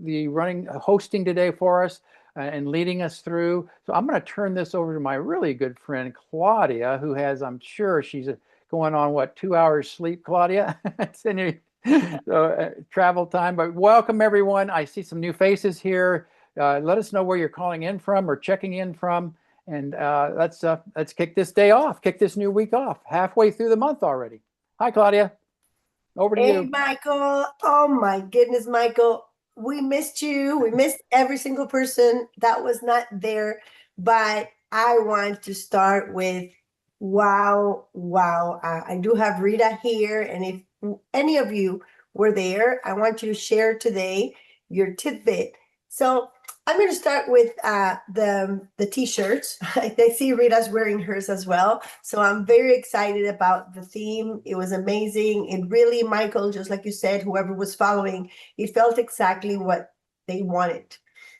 the hosting today for us and leading us through. So I'm going to turn this over to my really good friend, Claudia, who has, I'm sure she's going on, what, 2 hours sleep, Claudia? It's in your travel time. But welcome, everyone. I see some new faces here. Let us know where you're calling in from or checking in from. And let's kick this day off, kick this new week off, halfway through the month already. Hi, Claudia. Over to you. Hey, Michael. Oh my goodness, Michael. We missed you. We missed every single person that was not there. But I want to start with wow, wow. I do have Rita here. And if any of you were there, I want you to share today your tidbit. So I'm going to start with the t-shirts. I see Rita's wearing hers as well. So I'm very excited about the theme. It was amazing. It really, Michael, just like you said, whoever was following, it felt exactly what they wanted.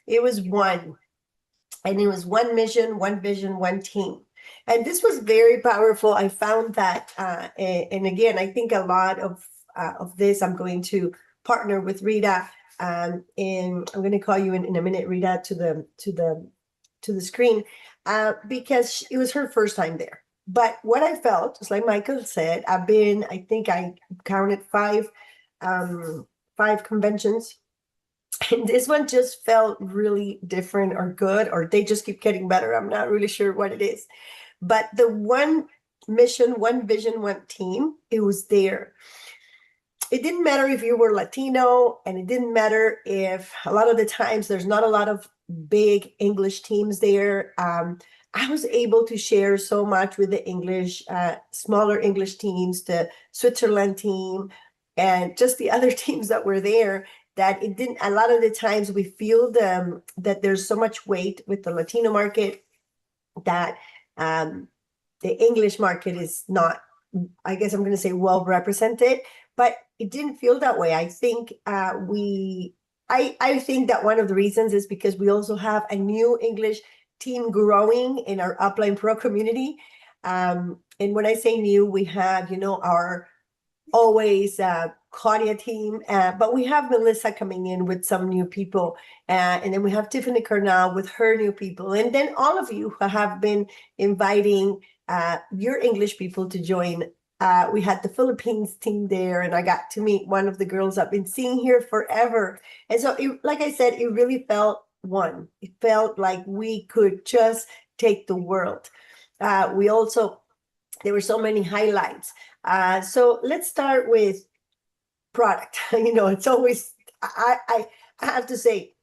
It was one, and it was one mission, one vision, one team. And this was very powerful. I found that, and again, I think a lot of this, I'm going to partner with Rita. And I'm going to call you in a minute, Rita, to the screen, because it was her first time there. But what I felt, just like Michael said, I think I counted five conventions, and this one just felt really different or good, or they just keep getting better. I'm not really sure what it is, but the one mission, one vision, one team, it was there. It didn't matter if you were Latino, and it didn't matter if a lot of the times there's not a lot of big English teams there. I was able to share so much with the English, smaller English teams, the Switzerland team, and just the other teams that were there, that it didn't, a lot of the times we feel that there's so much weight with the Latino market that the English market is not, I guess I'm going to say, well represented, but it didn't feel that way. I think I think that one of the reasons is because we also have a new English team growing in our Upline Pro community. And when I say new, we have, our always Claudia team, but we have Melissa coming in with some new people. And then we have Tiffany Carnal with her new people. And then all of you who have been inviting your English people to join. We had the Philippines team there, and I got to meet one of the girls I've been seeing here forever. And so, like I said, it really felt one. It felt like we could just take the world. There were so many highlights. So let's start with product. It's always, I have to say,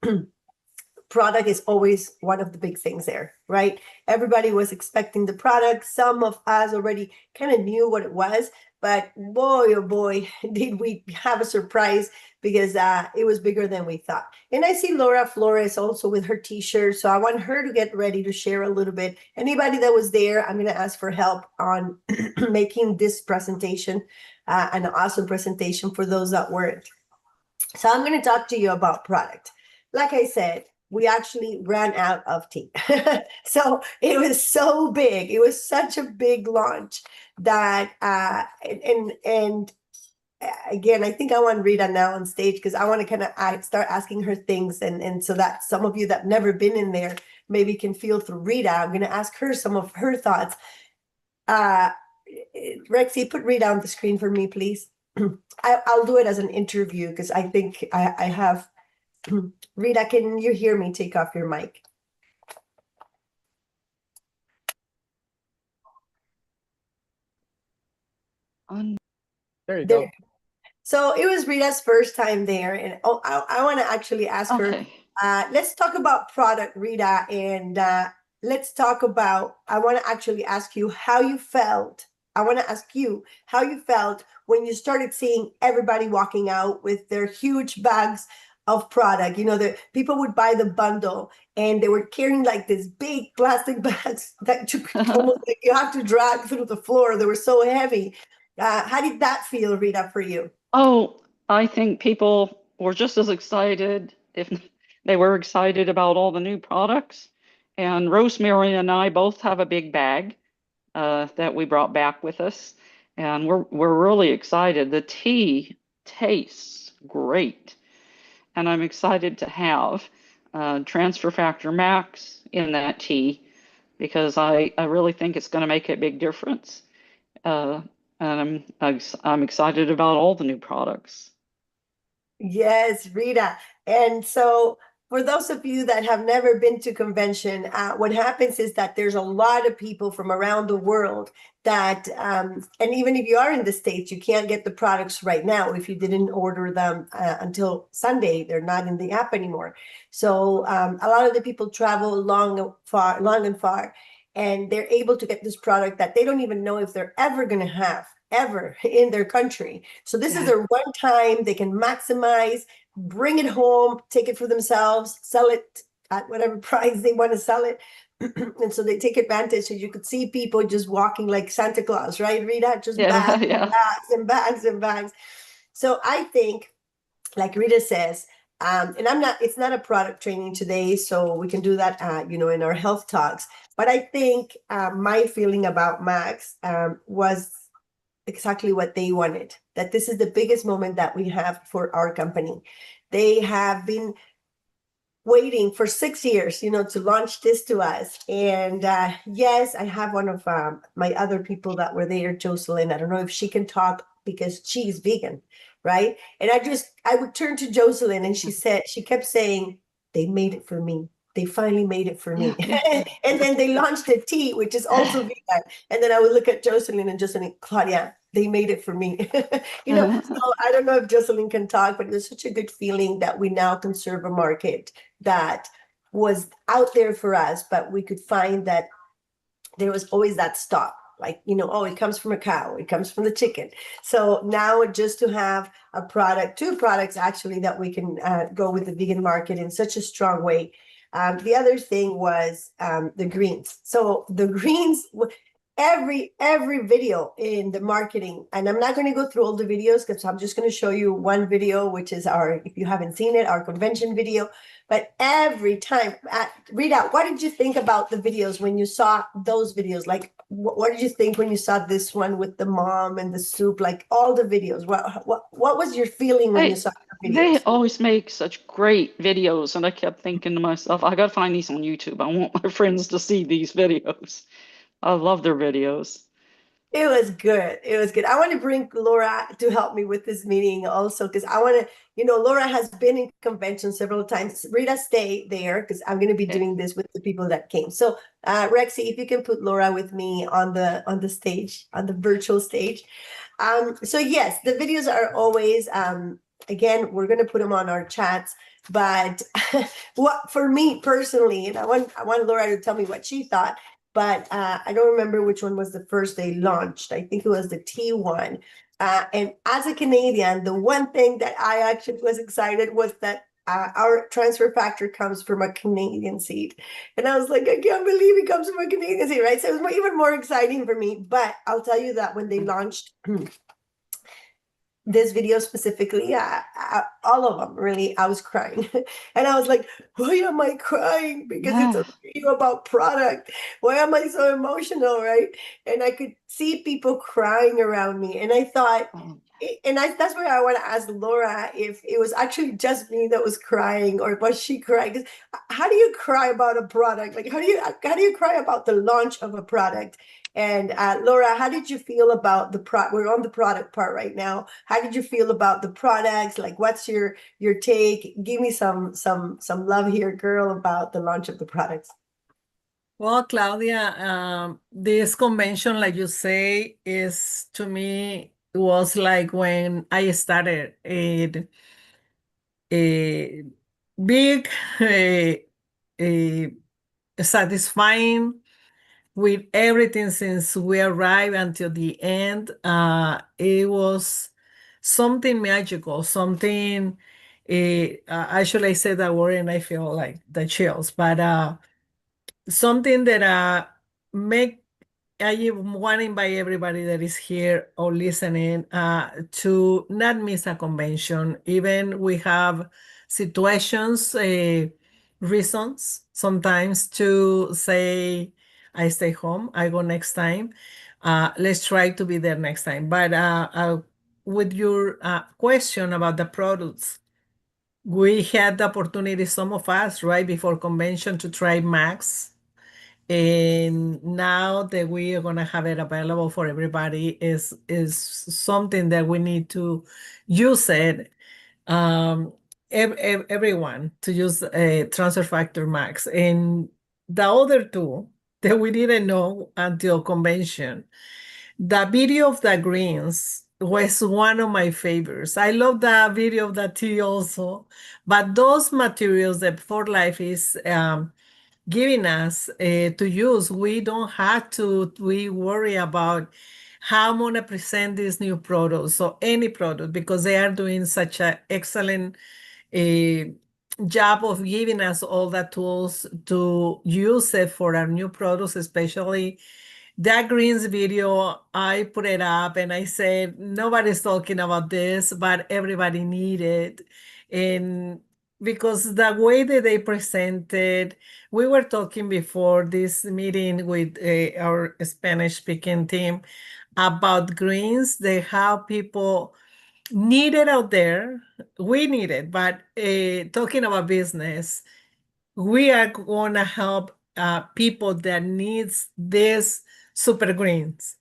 product is always one of the big things there, right? Everybody was expecting the product. Some of us already kind of knew what it was, but boy, oh boy, did we have a surprise, because it was bigger than we thought. And I see Laura Flores also with her t-shirt, so I want her to get ready to share a little bit. Anybody that was there, I'm going to ask for help on making this presentation an awesome presentation for those that weren't. So I'm going to talk to you about product. Like I said, we actually ran out of tea. So it was so big. It was such a big launch that, and again, I think I want Rita now on stage, because I want to kind of start asking her things. And so that some of you that never been in there maybe can feel through Rita. I'm going to ask her some of her thoughts. Rexy, put Rita on the screen for me, please. I'll do it as an interview, because I think I have... Rita, can you hear me? Take off your mic. There you go. So it was Rita's first time there, and I want to actually ask her. Let's talk about product, Rita, and let's talk about. I want to actually ask you how you felt. I want to ask you how you felt when you started seeing everybody walking out with their huge bags of product. The people would buy the bundle, and they were carrying like these big plastic bags that you could almost like you have to drag through the floor. They were so heavy. How did that feel, Rita, for you? Oh, I think people were just as excited, if they were excited about all the new products. And Rosemary and I both have a big bag that we brought back with us, and we're really excited. The tea tastes great. and I'm excited to have Transfer Factor Max in that tea because I really think it's going to make a big difference. And I'm excited about all the new products. Yes, Rita. And so, for those of you that have never been to convention, what happens is that there's a lot of people from around the world that, and even if you are in the States, you can't get the products right now. If you didn't order them until Sunday, they're not in the app anymore. So, a lot of the people travel long and far, and they're able to get this product that they don't even know if they're ever going to have ever in their country. So this is their one time they can maximize, bring it home, take it for themselves, sell it at whatever price they want to sell it. And so they take advantage. So you could see people just walking like Santa Claus, right, Rita? Just bags and bags and bags and bags. So I think, like Rita says, and it's not a product training today, so we can do that, in our health talks. But I think my feeling about Max was exactly what they wanted, that this is the biggest moment that we have for our company. They have been waiting for 6 years, to launch this to us. And yes, I have one of my other people that were there, Jocelyn. I don't know if she can talk because she's vegan, right? And I would turn to Jocelyn and she kept saying, they made it for me. They finally made it for me. And then they launched a tea, which is also vegan. And then I would look at Jocelyn and Jocelyn, Claudia, they made it for me. So I don't know if Jocelyn can talk, but it was such a good feeling that we now can serve a market that was out there for us, but we could find that there was always that stop. Like, oh, it comes from a cow, it comes from the chicken. So now just to have a product, two products actually, that we can go with the vegan market in such a strong way. The other thing was the greens. So the greens, every video in the marketing, and I'm not going to go through all the videos because I'm just going to show you one video, which is if you haven't seen it, our convention video. But every time, Rita, what did you think about the videos when you saw those videos? Like, what did you think when you saw this one with the mom and the soup? Like all the videos, what was your feeling when you saw the videos? They always make such great videos, and I kept thinking to myself, I got to find these on YouTube. I want my friends to see these videos. I love their videos. It was good. It was good. I want to bring Laura to help me with this meeting also, because I want to, Laura has been in convention several times. Rita, stay there because I'm going to be doing this with the people that came. So Rexy, if you can put Laura with me on the stage, on the virtual stage. So yes, the videos are always, again, we're going to put them on our chats. But what for me personally, and I want Laura to tell me what she thought. But I don't remember which one was the first they launched. I think it was the T1. And as a Canadian, the one thing that I actually was excited was that our transfer factor comes from a Canadian seed. And I was like, I can't believe it comes from a Canadian seed, right? So it was even more exciting for me. But I'll tell you that when they launched this video specifically, all of them really, I was crying. And I was like, why am I crying? Because it's a video about product. Why am I so emotional, right? And I could see people crying around me. And I thought, that's why I want to ask Laura if it was actually just me that was crying, or was she crying? Because how do you cry about a product? Like, how do you cry about the launch of a product? And Laura, how did you feel about we're on the product part right now. How did you feel about the products? Like, what's your take? Give me some love here, girl, about the launch of the products. Well, Claudia, this convention, like you say, is, to me, it was like when I started it, a big, satisfying with everything since we arrived until the end. It was something magical, something, actually I said that word and I feel like the chills, but something that I want to invite everybody that is here or listening to not miss a convention. Even we have situations, reasons sometimes to say, I stay home, I go next time. Let's try to be there next time. But with your question about the products, We had the opportunity, some of us, right before convention, to try Max. And now that we are gonna have it available for everybody is something that we need to use it. Everyone to use a transfer factor max. And the other two that we didn't know until convention, the video of the greens was one of my favorites. I love the video of the tea also, but those materials that For Life is giving us to use, we don't have to we worry about how I'm going to present these new products or any product, because they are doing such an excellent job of giving us all the tools to use it for our new products, especially that greens video. I put it up and I said, nobody's talking about this, but everybody need it. And because the way that they presented, we were talking before this meeting with our Spanish speaking team about greens, they have people need it out there. We need it, but talking about business, we are going to help people that needs this super greens.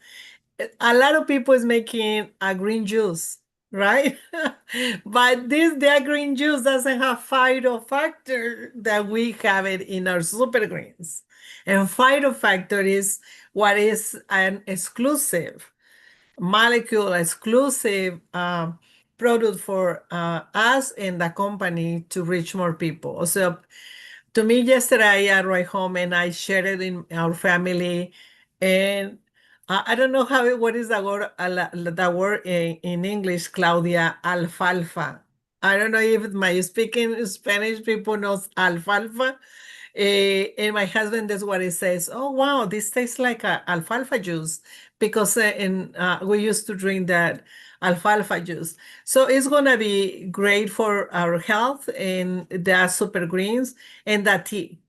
A lot of people is making a green juice, right? But their green juice doesn't have phytofactor that we have it in our super greens. And phytofactor is what is an exclusive molecule, exclusive product for us and the company to reach more people. So to me, yesterday I arrived home and I shared it in our family. And I don't know what is the word in English, Claudia, alfalfa. I don't know if my speaking Spanish people knows alfalfa. And my husband, that's what he says. Oh, wow, this tastes like alfalfa juice, because we used to drink that alfalfa juice. So it's going to be great for our health, and the super greens and the tea.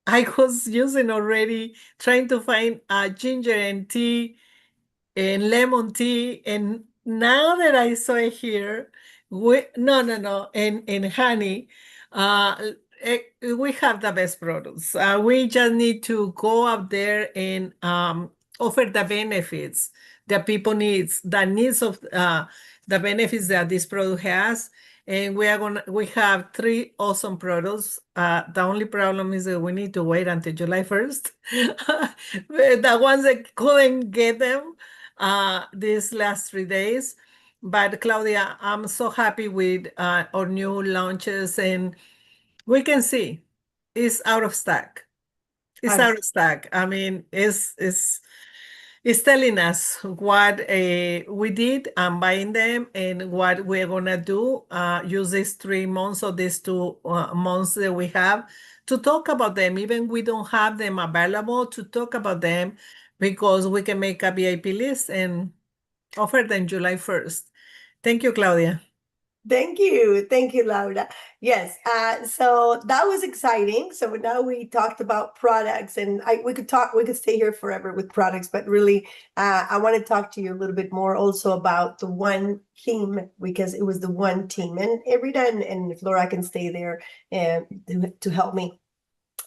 I was using already, trying to find ginger and tea and lemon tea. And now that I saw it here, no, and honey, uh, we have the best products. We just need to go out there and offer the benefits that people needs, the needs of the benefits that this product has. And we have 3 awesome products. The only problem is that we need to wait until July 1st. The ones that couldn't get them these last 3 days. But Claudia, I'm so happy with our new launches, and we can see it's out of stock. It's out of stock. I mean, it's telling us what we did and buying them, and what we're gonna do. Use these 3 months or these 2 months that we have to talk about them. Even we don't have them available, to talk about them, because we can make a VIP list and offer them July 1st. Thank you, Claudia. Thank you, Laura. Yes, so that was exciting. So now we talked about products, and we could stay here forever with products, but really, I want to talk to you a little bit more also about the one team, because it was the one team, and Rita and if Laura can stay there to help me.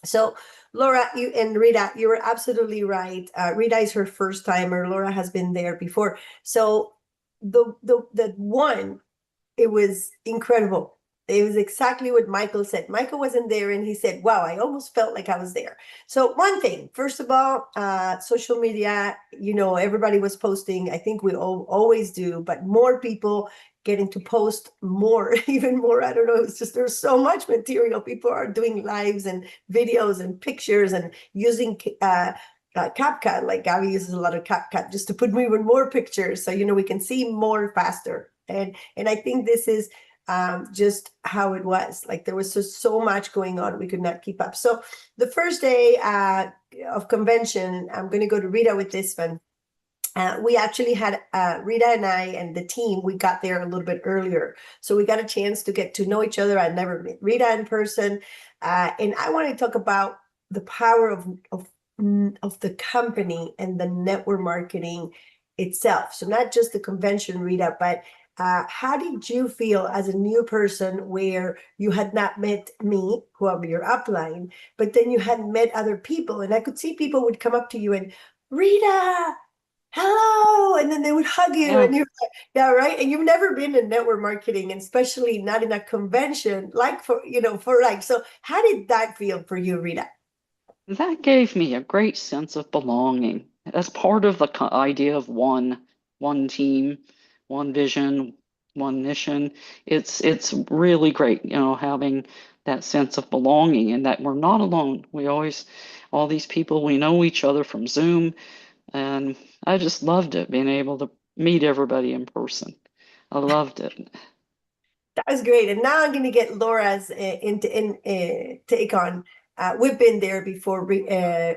So Laura, you and Rita, you were absolutely right. Rita is her first timer. Laura has been there before. So the one, it was incredible. It was exactly what Michael said. Michael wasn't there, and he said, wow, I almost felt like I was there. So one thing, first of all, social media, everybody was posting. I think we always do, but more people getting to post more, even more. I don't know. It's just, there's so much material. People are doing lives and videos and pictures and using CapCut. Like Gabby uses a lot of CapCut just to put even more pictures. So, we can see more faster. And I think this is just how it was. Like, there was just so much going on, we could not keep up. So the first day of convention, I'm going to go to Rita with this one. We actually had Rita and I and the team, we got there a little bit earlier. So we got a chance to get to know each other. I'd never met Rita in person. And I want to talk about the power of the company and the network marketing itself. So not just the convention, Rita, but How did you feel as a new person where you had not met me, who am your upline, but then you had met other people, and I could see people would come up to you and, Rita, hello, and then they would hug you, Yeah. and you're like, yeah, right. And you've never been in network marketing, and especially not in a convention, like so how did that feel for you, Rita? That gave me a great sense of belonging as part of the idea of one team, one vision, one mission. It's really great, having that sense of belonging and that we're not alone. All these people, we know each other from Zoom, and I just loved it, being able to meet everybody in person. I loved it. That was great. And now I'm going to get Laura's take on. We've been there before.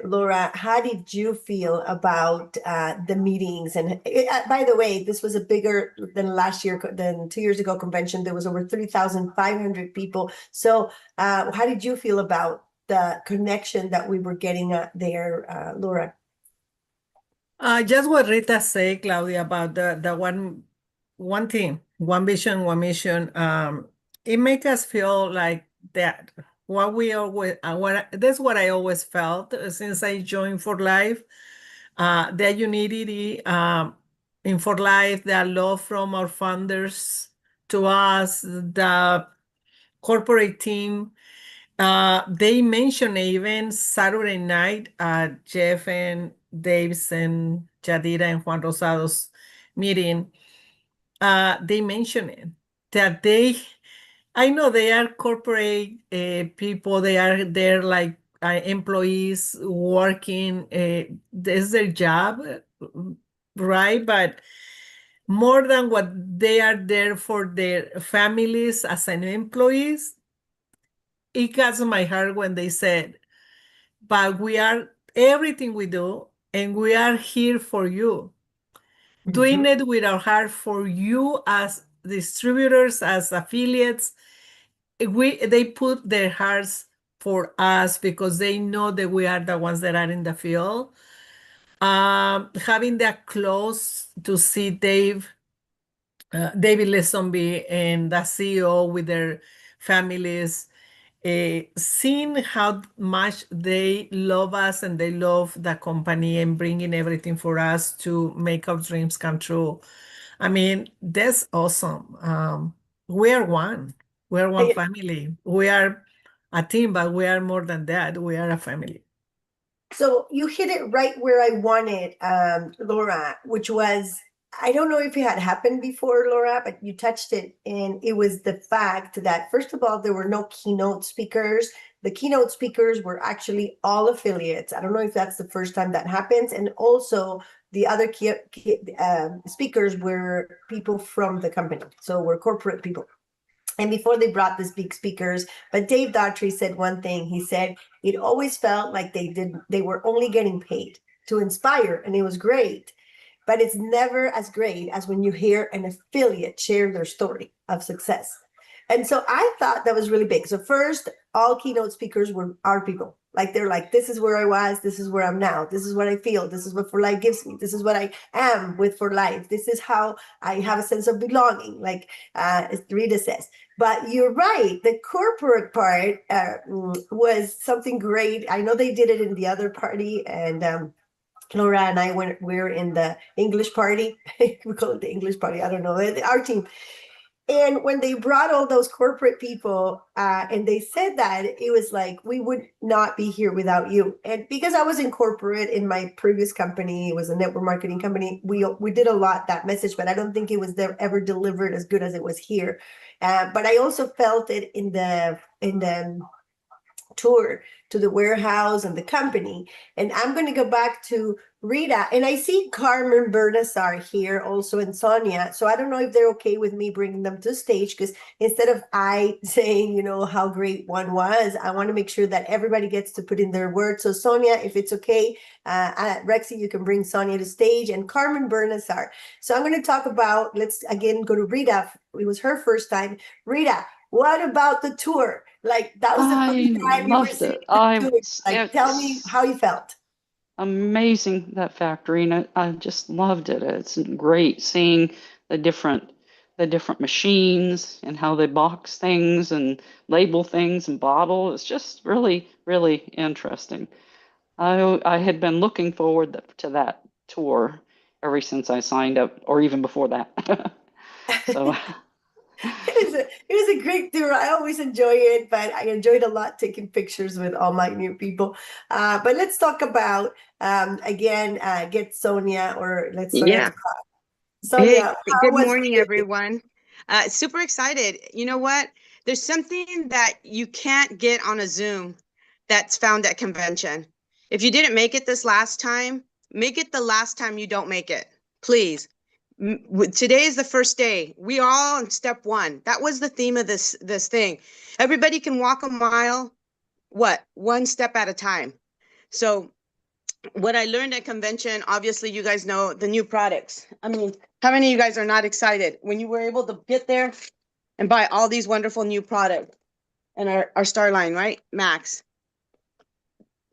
Laura, how did you feel about the meetings? And by the way, this was a bigger than last year, than 2 years ago convention. There was over 3,500 people. So how did you feel about the connection that we were getting there, Laura? Just what Rita said, Claudia, about the one team, one vision, one mission. It makes us feel like that. What we always, that's what I always felt since I joined For Life. The unity in For Life, the love from our founders to us, the corporate team. They mentioned even Saturday night, Jeff and Dave's and Jadira and Juan Rosado's meeting. They mentioned it, that I know they are corporate people. They're like employees working. This is their job, right? But more than what they are there for their families as an employees, it got my heart when they said, but we are everything we do, and we are here for you, doing it with our heart for you as distributors, as affiliates. They put their hearts for us because they know that we are the ones that are in the field. Having that close to see David Leesonby and the CEO with their families, seeing how much they love us and they love the company and bringing everything for us to make our dreams come true. I mean, that's awesome. We are one. We are one family. We are a team, but we are more than that. We are a family. So you hit it right where I wanted, Laura, which was, I don't know if it had happened before, Laura, but you touched it. And it was the fact that, first of all, there were no keynote speakers. The keynote speakers were actually all affiliates. I don't know if that's the first time that happens. And also the other speakers were people from the company. So we're corporate people. And before they brought these big speakers, but Dave Daughtry said one thing. He said, it always felt like they were only getting paid to inspire, and it was great. But it's never as great as when you hear an affiliate share their story of success. And so I thought that was really big. So first, all keynote speakers were our people. Like, they're like, this is where I was, this is where I'm now, this is what I feel, this is what For Life gives me, this is what I am with For Life, this is how I have a sense of belonging, like Rita says. But you're right, the corporate part was something great. I know they did it in the other party, and Laura and I we're in the English party. We call it the English party. I don't know, our team. And when they brought all those corporate people and they said that, it was like, we would not be here without you. And because I was in corporate in my previous company, it was a network marketing company, we did a lot that message, but I don't think it was ever delivered as good as it was here. But I also felt it in the tour to the warehouse and the company. And I'm going to go back to Rita, and I see Carmen Bernasar here also, and Sonia. So I don't know if they're okay with me bringing them to the stage, because instead of I saying, how great one was, I want to make sure that everybody gets to put in their word. So Sonia, if it's okay, Rexy, you can bring Sonia to stage, and Carmen Bernasar. So I'm going to talk about, let's again go to Rita. It was her first time. Rita, what about the tour? Like, that was the first time you were seeing it. Like, tell me how you felt. Amazing, that factory, and I just loved it. It's great seeing the different the different machines and how they box things and label things and bottle. It's just really, really interesting. I had been looking forward to that tour ever since I signed up, or even before that. So, It was a great tour. I always enjoy it, but I enjoyed a lot taking pictures with all my new people. But let's talk about again, get Sonia, or let's start at Yeah. the top. Hey, Sonia, how good was morning, your day? everyone. Super excited. You know what? There's something that you can't get on a Zoom that's found at convention. If you didn't make it this last time, make it the last time you don't make it. Please. Today is the first day. We are all on step one. That was the theme of this thing. Everybody can walk a mile, what? One step at a time. So what I learned at convention, obviously you guys know the new products. I mean, how many of you guys are not excited when you were able to get there and buy all these wonderful new products and our Star line, right? Max.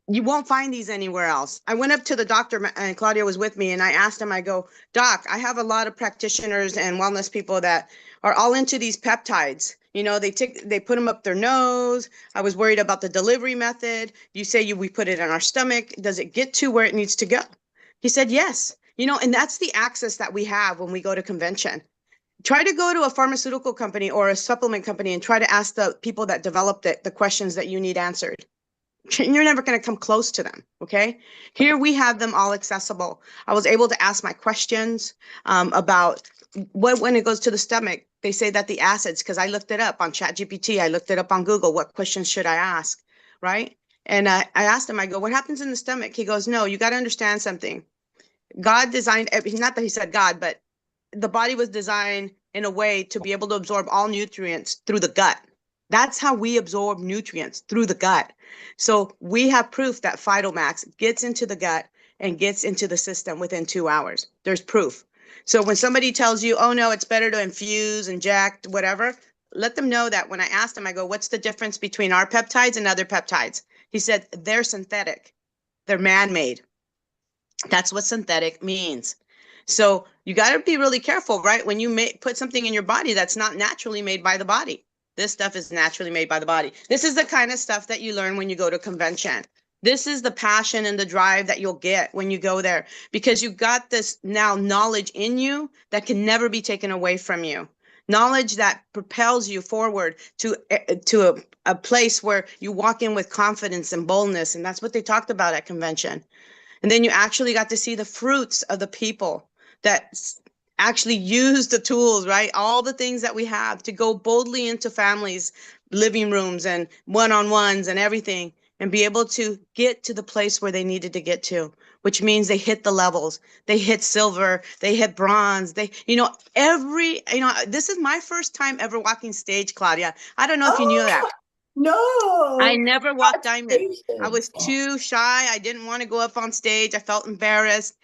You won't find these anywhere else. I went up to the doctor and Claudia was with me and I asked him, I go, Doc, I have a lot of practitioners and wellness people that are all into these peptides. You know, they put them up their nose. I was worried about the delivery method. You say we put it in our stomach. Does it get to where it needs to go? He said, yes. You know, and that's the access that we have when we go to convention. Try to go to a pharmaceutical company or a supplement company and try to ask the people that developed it the questions that you need answered. You're never going to come close to them. Okay. Here we have them all accessible. I was able to ask my questions about when it goes to the stomach. They say that the acids, because I looked it up on ChatGPT, I looked it up on Google. What questions should I ask? Right. And I asked him, I go, what happens in the stomach? He goes, no, you got to understand something. God designed, not that he said God, but the body was designed in a way to be able to absorb all nutrients through the gut. That's how we absorb nutrients, through the gut. So we have proof that Phytomax gets into the gut and gets into the system within 2 hours. There's proof. So when somebody tells you, oh no, it's better to infuse, inject, whatever, let them know that when I asked him, I go, what's the difference between our peptides and other peptides? He said, they're synthetic. They're man-made. That's what synthetic means. So you got to be really careful, right? When you put something in your body that's not naturally made by the body. This stuff is naturally made by the body. This is the kind of stuff that you learn when you go to convention. This is the passion and the drive that you'll get when you go there, because you got this now knowledge in you that can never be taken away from you. Knowledge that propels you forward to a place where you walk in with confidence and boldness. And that's what they talked about at convention. And then you actually got to see the fruits of the people that actually use the tools, right? All the things that we have to go boldly into families, living rooms and one-on-ones and everything, and be able to get to the place where they needed to get to, which means they hit the levels. They hit silver, they hit bronze. This is my first time ever walking stage, Claudia. I don't know if you knew that. Oh, no. I never walked diamond. I Congratulations. was too shy. I didn't want to go up on stage. I felt embarrassed.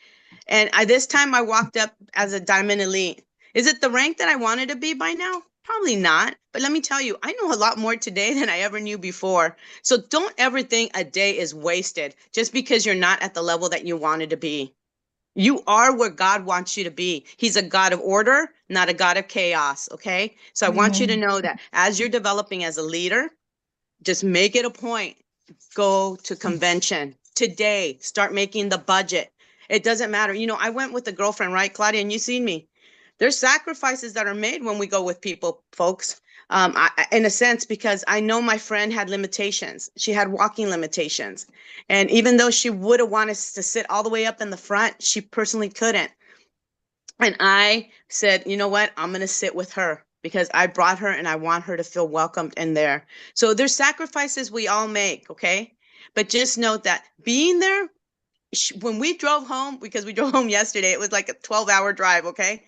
And this time I walked up as a diamond elite. Is it the rank that I wanted to be by now? Probably not. But let me tell you, I know a lot more today than I ever knew before. So don't ever think a day is wasted just because you're not at the level that you wanted to be. You are where God wants you to be. He's a God of order, not a God of chaos. Okay. So I want you to know that as you're developing as a leader, just make it a point. Go to convention today. Start making the budget. It doesn't matter. You know, I went with a girlfriend, right, Claudia? And you seen me. There's sacrifices that are made when we go with people, folks. In a sense, because I know my friend had limitations. She had walking limitations. And even though she would have wanted to sit all the way up in the front, she personally couldn't. And I said, you know what? I'm going to sit with her because I brought her and I want her to feel welcomed in there. So there's sacrifices we all make, okay? But just note that being there, when we drove home, because we drove home yesterday, it was like a 12-hour drive, okay?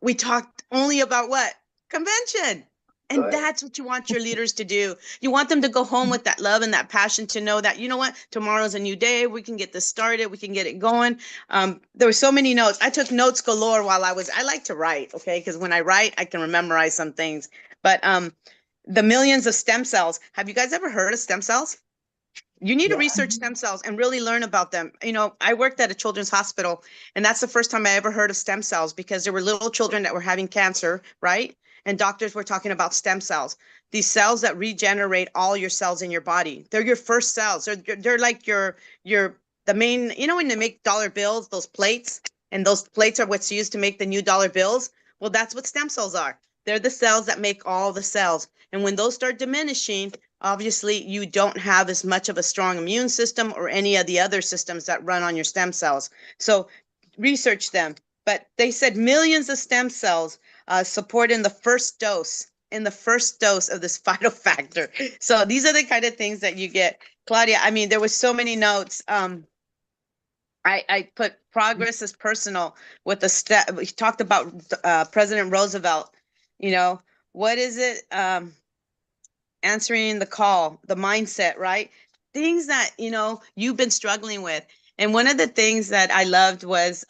We talked only about what? Convention. And Good. that's what you want your leaders to do. You want them to go home with that love and that passion to know that, you know what, tomorrow's a new day. We can get this started. We can get it going. There were so many notes. I took notes galore while I like to write, okay? Because when I write, I can memorize some things. But the millions of stem cells. Have you guys ever heard of stem cells? You need to Yeah. research stem cells and really learn about them. I worked at a children's hospital, and that's the first time I ever heard of stem cells, because there were little children that were having cancer, right? And doctors were talking about stem cells, these cells that regenerate all your cells in your body. They're your first cells. They're like the main, when they make dollar bills, those plates, and those plates are what's used to make the new dollar bills. Well, that's what stem cells are. They're the cells that make all the cells. And when those start diminishing, obviously you don't have as much of a strong immune system or any of the other systems that run on your stem cells. So research them. But they said millions of stem cells support in the first dose of this phytofactor. So these are the kind of things that you get. Claudia, I mean, there was so many notes. I put progress is personal with the step. We talked about President Roosevelt. What is it? Answering the call, the mindset, right? Things that, you've been struggling with. And one of the things that I loved was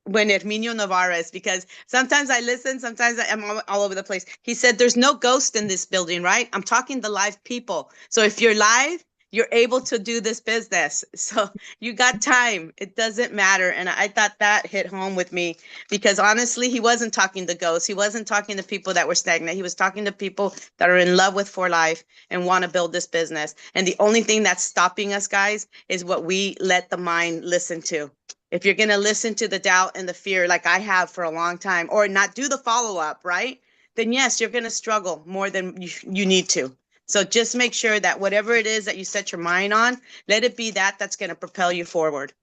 when Herminio Navarez, because sometimes I listen, sometimes I'm all over the place. He said, there's no ghost in this building, right? I'm talking to live people. So if you're live, you're able to do this business. So you got time. It doesn't matter. And I thought that hit home with me, because honestly, he wasn't talking to ghosts. He wasn't talking to people that were stagnant. He was talking to people that are in love with For Life and want to build this business. And the only thing that's stopping us, guys, is what we let the mind listen to. If you're going to listen to the doubt and the fear, like I have for a long time, or not do the follow-up, right? Then yes, you're going to struggle more than you need to. So just make sure that whatever it is that you set your mind on, let it be that's going to propel you forward.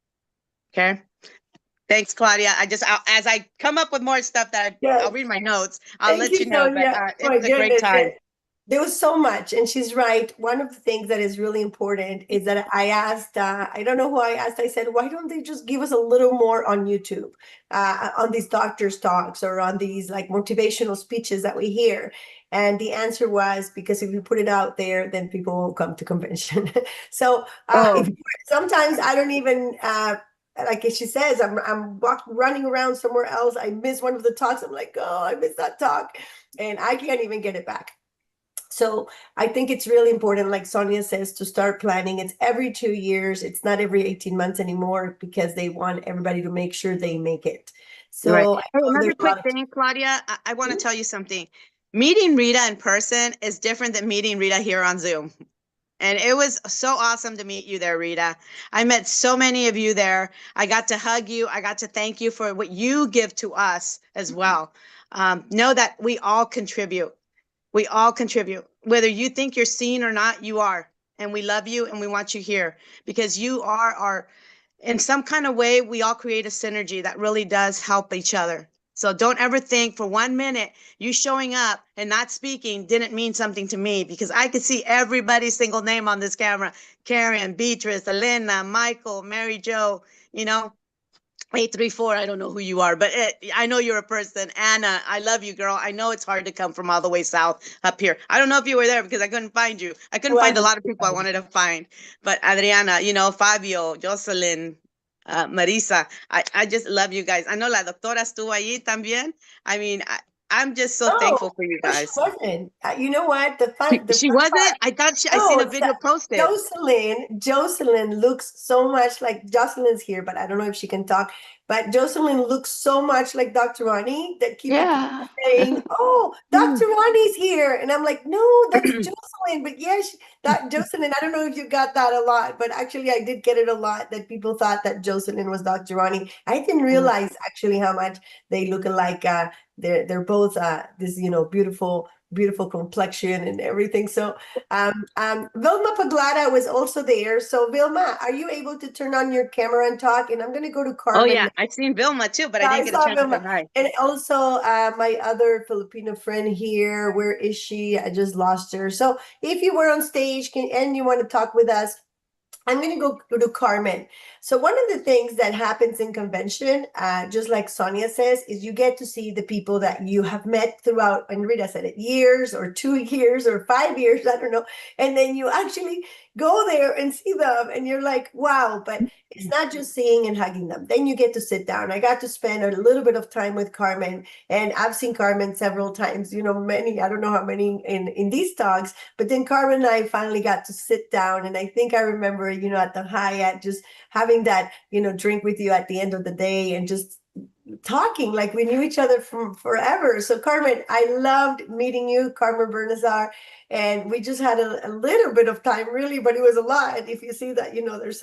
Okay. Thanks, Claudia. As I come up with more stuff I'll read my notes. I'll let you know, but it was a great time. There was so much, and she's right. One of the things that is really important is that I asked, I don't know who I asked, I said, why don't they just give us a little more on YouTube, on these doctors' talks or on these like motivational speeches that we hear? And the answer was, because if you put it out there, then people won't come to convention. So sometimes I don't even, like she says, I'm running around somewhere else. I miss one of the talks. I'm like, oh, I missed that talk. And I can't even get it back. So I think it's really important, like Sonia says, to start planning. It's every 2 years. It's not every 18 months anymore, because they want everybody to make sure they make it. So right. Hey, another quick thing, Claudia, I want to tell you something. Meeting Rita in person is different than meeting Rita here on Zoom. And it was so awesome to meet you there, Rita. I met so many of you there. I got to hug you. I got to thank you for what you give to us as well. Know that we all contribute. We all contribute. Whether you think you're seen or not, you are. And we love you and we want you here, because you are in some kind of way, we all create a synergy that really does help each other. So don't ever think for 1 minute you showing up and not speaking didn't mean something to me, because I could see everybody's single name on this camera. Karen, Beatrice, Elena, Michael, Mary Jo, 834, I don't know who you are, but I know you're a person. Anna, I love you, girl. I know it's hard to come from all the way south up here. I don't know if you were there because I couldn't find you. I couldn't find a lot of people I wanted to find. But Adriana, Fabio, Jocelyn, Marisa, I just love you guys. I know la doctora estuvo allí también. I mean, I'm just so thankful for you guys. She wasn't. You know what? She wasn't? I thought I seen a video posted. Jocelyn looks so much like, Jocelyn's here, but I don't know if she can talk. But Jocelyn looks so much like Dr. Ronnie that keep saying, oh, Dr. Ronnie's here. And I'm like, no, that's Jocelyn. But yes, that Jocelyn, I don't know if you got that a lot, but actually I did get it a lot, that people thought that Jocelyn was Dr. Ronnie. I didn't realize actually how much they look alike. They're both this, beautiful complexion and everything. So Vilma Paglada was also there. So Vilma, are you able to turn on your camera and talk? And I'm going to go to Carmen. Oh yeah, I've seen Vilma too, but I didn't get a chance to say hi. And also my other Filipino friend here, where is she? I just lost her. So if you were on stage and you want to talk with us, I'm going to go to Carmen. So one of the things that happens in convention, just like Sonia says, is you get to see the people that you have met throughout, and Rita said it, years or 2 years or 5 years, I don't know. And then you actually go there and see them and you're like, wow, but it's not just seeing and hugging them. Then you get to sit down. I got to spend a little bit of time with Carmen, and I've seen Carmen several times, many, I don't know how many in these talks, but then Carmen and I finally got to sit down. And I think I remember, at the Hyatt, just having that, drink with you at the end of the day and just talking like we knew each other from forever. So Carmen, I loved meeting you, Carmen Bernazar, and we just had a little bit of time really, but it was a lot. If you see that, there's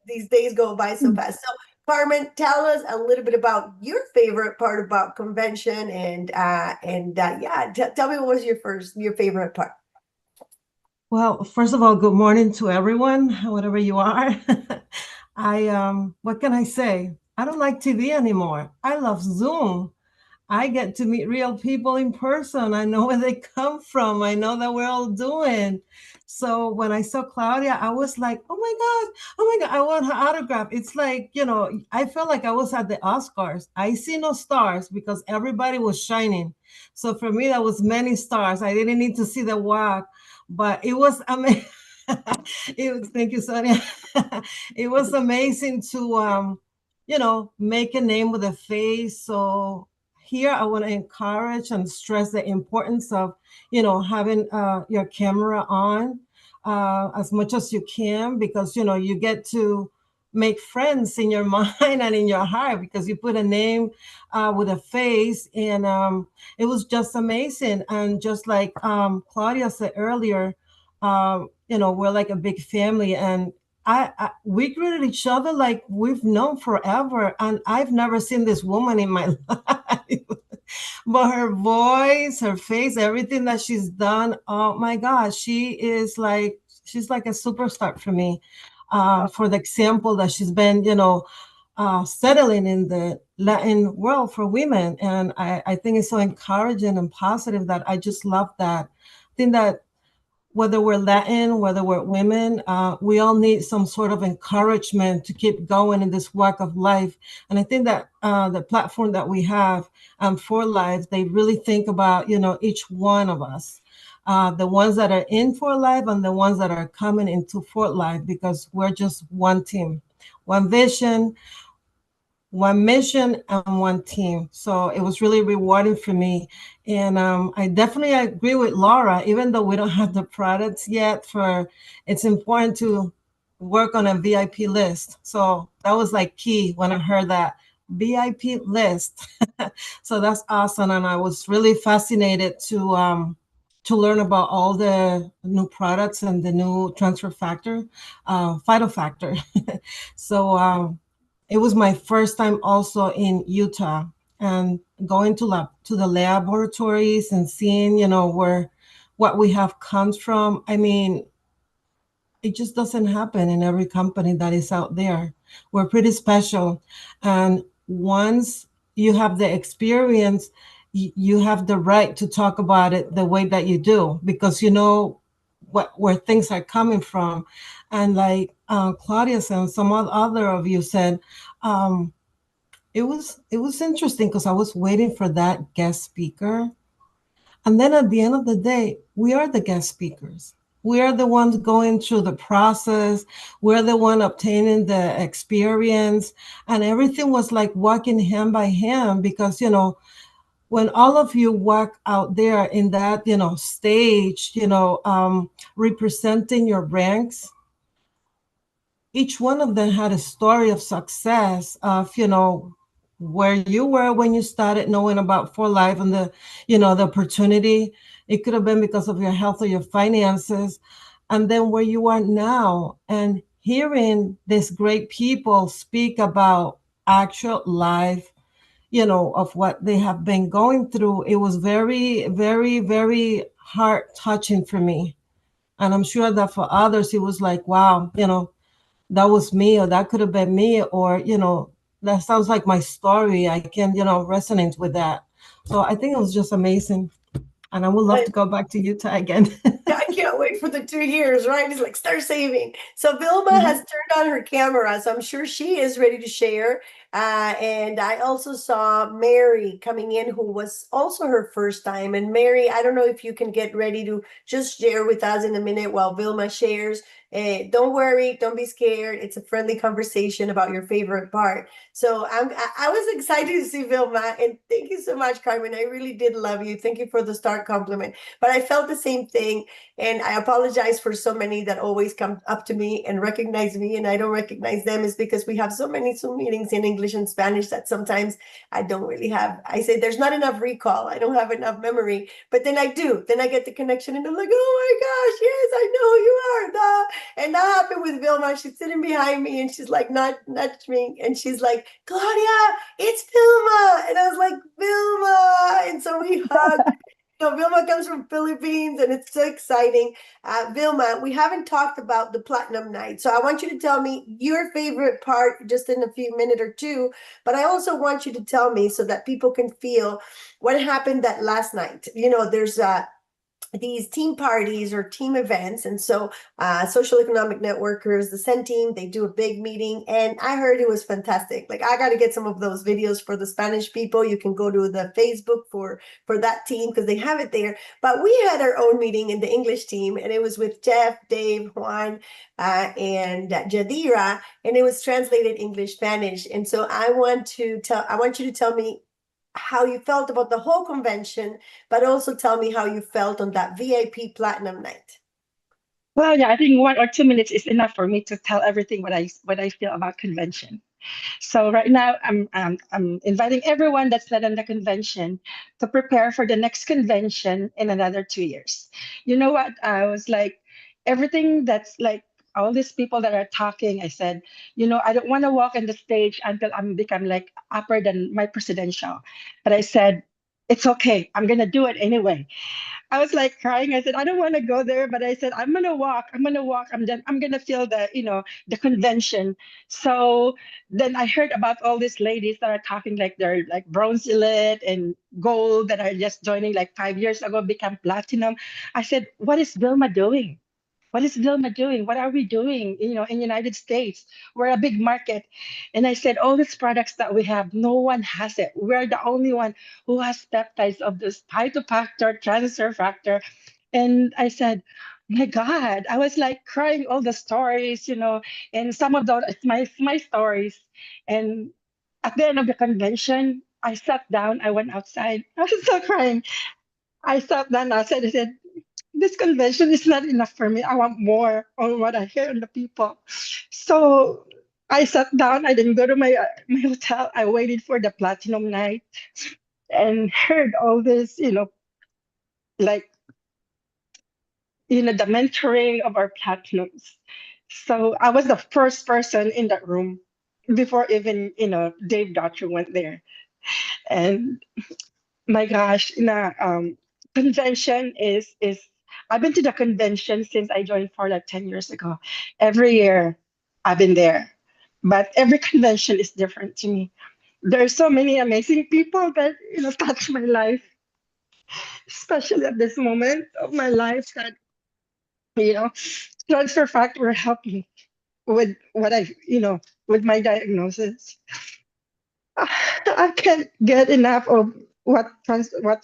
these days go by so fast. So Carmen, tell us a little bit about your favorite part about convention, and yeah, tell me what was your favorite part. Well, first of all, good morning to everyone, whatever you are. What can I say? I don't like TV anymore. I love Zoom. I get to meet real people in person. I know where they come from. I know that we're all doing. So when I saw Claudia, I was like, oh my God, I want her autograph. It's like, I felt like I was at the Oscars. I see no stars because everybody was shining. So for me, that was many stars. I didn't need to see the walk, but it was amazing. Thank you, Sonia. It was amazing to, make a name with a face. So here I want to encourage and stress the importance of, having your camera on as much as you can, because, you get to make friends in your mind and in your heart because you put a name with a face. And it was just amazing. And just like Claudia said earlier, we're like a big family, and we greeted each other like we've known forever. And I've never seen this woman in my life, but her voice, her face, everything that she's done, oh my gosh, she's like a superstar for me, for the example that she's been, settling in the Latin world for women. And I think it's so encouraging and positive that I just love that. I think that whether we're Latin, whether we're women, we all need some sort of encouragement to keep going in this walk of life. And I think that the platform that we have, For Life, they really think about, each one of us, the ones that are in For Life and the ones that are coming into For Life, because we're just one team, one vision, one mission, and one team. So it was really rewarding for me. And I definitely agree with Laura, even though we don't have the products yet, it's important to work on a VIP list. So that was like key when I heard that VIP list. So that's awesome. And I was really fascinated to learn about all the new products and the new transfer factor, vital factor. So it was my first time also in Utah, and going to the laboratories and seeing, where what we have comes from. I mean, it just doesn't happen in every company that is out there. We're pretty special. And once you have the experience, you have the right to talk about it the way that you do, because you know where things are coming from. And like Claudia said, and some other of you said, it was interesting because I was waiting for that guest speaker. And then at the end of the day, we are the guest speakers. We are the ones going through the process. We're the one obtaining the experience. And everything was like walking hand by hand, because, when all of you walk out there in that, stage, representing your ranks, each one of them had a story of success of, where you were when you started knowing about For Life and the opportunity. It could have been because of your health or your finances. And then where you are now, and hearing these great people speak about actual life, of what they have been going through. It was very, very, very heart touching for me. And I'm sure that for others, it was like, wow, that was me, or that could have been me, or, that sounds like my story. I can, resonate with that. So I think it was just amazing. And I would love to go back to Utah again. I can't wait for the 2 years, right? It's like start saving. So Vilma has turned on her camera, so I'm sure she is ready to share. And I also saw Mary coming in, who was also her first time. And Mary, I don't know if you can get ready to just share with us in a minute while Vilma shares. Don't worry, don't be scared. It's a friendly conversation about your favorite part. So I was excited to see Vilma, and thank you so much, Carmen. I really did love you. Thank you for the start compliment. But I felt the same thing. And I apologize for so many that always come up to me and recognize me, and I don't recognize them, is because we have so many Zoom meetings in English and Spanish that sometimes I don't really have. I say there's not enough recall. I don't have enough memory, but then I do. Then I get the connection and I'm like, oh my gosh, yes, I know who you are. Duh. And that happened with Vilma. She's sitting behind me and she's like, nudge me. And she's like, Claudia, it's Vilma. And I was like, Vilma. And so we hugged. Vilma comes from Philippines, and it's so exciting. Vilma, we haven't talked about the Platinum Night, so I want you to tell me your favorite part just in a few minutes or two, but I also want you to tell me so that people can feel what happened that last night. There's these team parties or team events. And so social economic networkers, the SEN team, they do a big meeting. And I heard it was fantastic. Like, I got to get some of those videos for the Spanish people. You can go to the Facebook for that team because they have it there. But we had our own meeting in the English team, and it was with Jeff, Dave, Juan, and Jadira, and it was translated English, Spanish. And so I want you to tell me how you felt about the whole convention, but also tell me how you felt on that VIP Platinum Night. Well, yeah, I think 1 or 2 minutes is enough for me to tell everything what I feel about convention. So right now, I'm inviting everyone that's not on the convention to prepare for the next convention in another 2 years. You know what? I was like, everything that's like all these people that are talking. I said, I don't want to walk on the stage until I'm become like upper than my presidential. But I said, it's okay. I'm gonna do it anyway. I was like crying. I said, I don't want to go there, but I said, I'm gonna walk. I'm gonna walk. I'm gonna feel the convention. So then I heard about all these ladies that are talking like they're like bronze elite and gold that are just joining like 5 years ago, become platinum. I said, what is Vilma doing? What is Vilma doing? What are we doing? In United States, we're a big market. And I said, all these products that we have, no one has it. We're the only one who has peptides of this phytofactor, transfer factor. And I said, my God, I was like crying all the stories, and some of those, it's my stories. And at the end of the convention, I sat down, I went outside. I was still crying. I sat down outside. I said, this convention is not enough for me. I want more on what I hear on the people. So I sat down. I didn't go to my hotel. I waited for the platinum night and heard all this, like, the mentoring of our platinums. So I was the first person in that room before even, Dave Doctor went there. And my gosh, convention is I've been to the convention since I joined for like 10 years ago. Every year I've been there. But every convention is different to me. There's so many amazing people that, touch my life, especially at this moment of my life that, you know, transfer factor helped me with what with my diagnosis. I can't get enough of what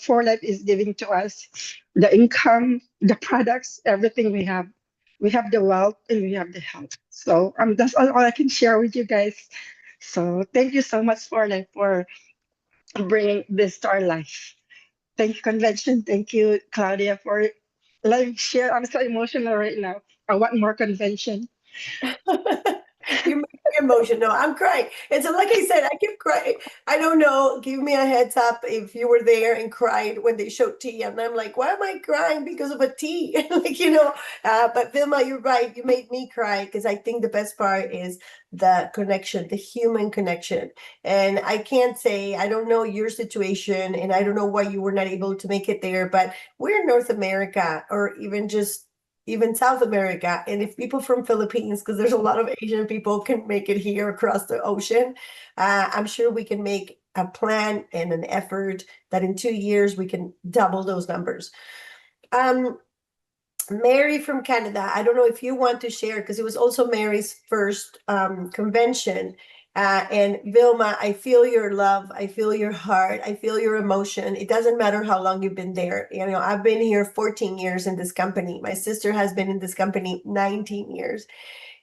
For Life is giving to us. The income, the products, everything we have. We have the wealth and we have the health. So that's all I can share with you guys. So thank you so much for bringing this to our life. Thank you, convention. Thank you, Claudia, for letting me share. I'm so emotional right now. I want more convention. You make me emotional. I'm crying. And so, like I said, I keep crying. I don't know. Give me a heads up if you were there and cried when they showed tea. And I'm like, why am I crying because of a tea? But Vilma, you're right. You made me cry because I think the best part is the connection, the human connection. And I can't say, I don't know your situation and I don't know why you were not able to make it there, but we're in North America or even South America. And if people from Philippines, because there's a lot of Asian people, can make it here across the ocean, I'm sure we can make a plan and an effort that in 2 years we can double those numbers. Mary from Canada, I don't know if you want to share, because it was also Mary's first convention. And Vilma, I feel your love. I feel your heart. I feel your emotion. It doesn't matter how long you've been there. You know, I've been here 14 years in this company. My sister has been in this company 19 years.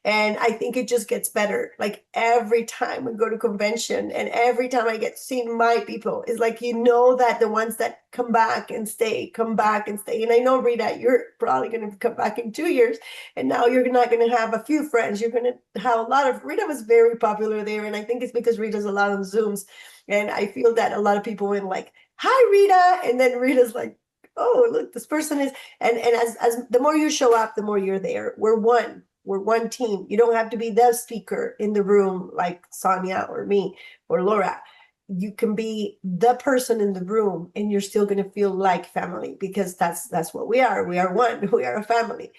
And I think it just gets better. Like every time we go to convention and every time I get to see my people, it's like, you know, that the ones that come back and stay, come back and stay. And I know, Rita, you're probably going to come back in 2 years. And now you're not going to have a few friends. You're going to have a lot of, Rita was very popular there. And I think it's because Rita's a lot on Zooms. And I feel that a lot of people went like, hi, Rita. And then Rita's like, oh, look, this person is, and as the more you show up, the more you're there. We're one team. You don't have to be the speaker in the room like Sonia or me or Laura. You can be the person in the room and you're still going to feel like family, because that's what we are. We are one. We are a family.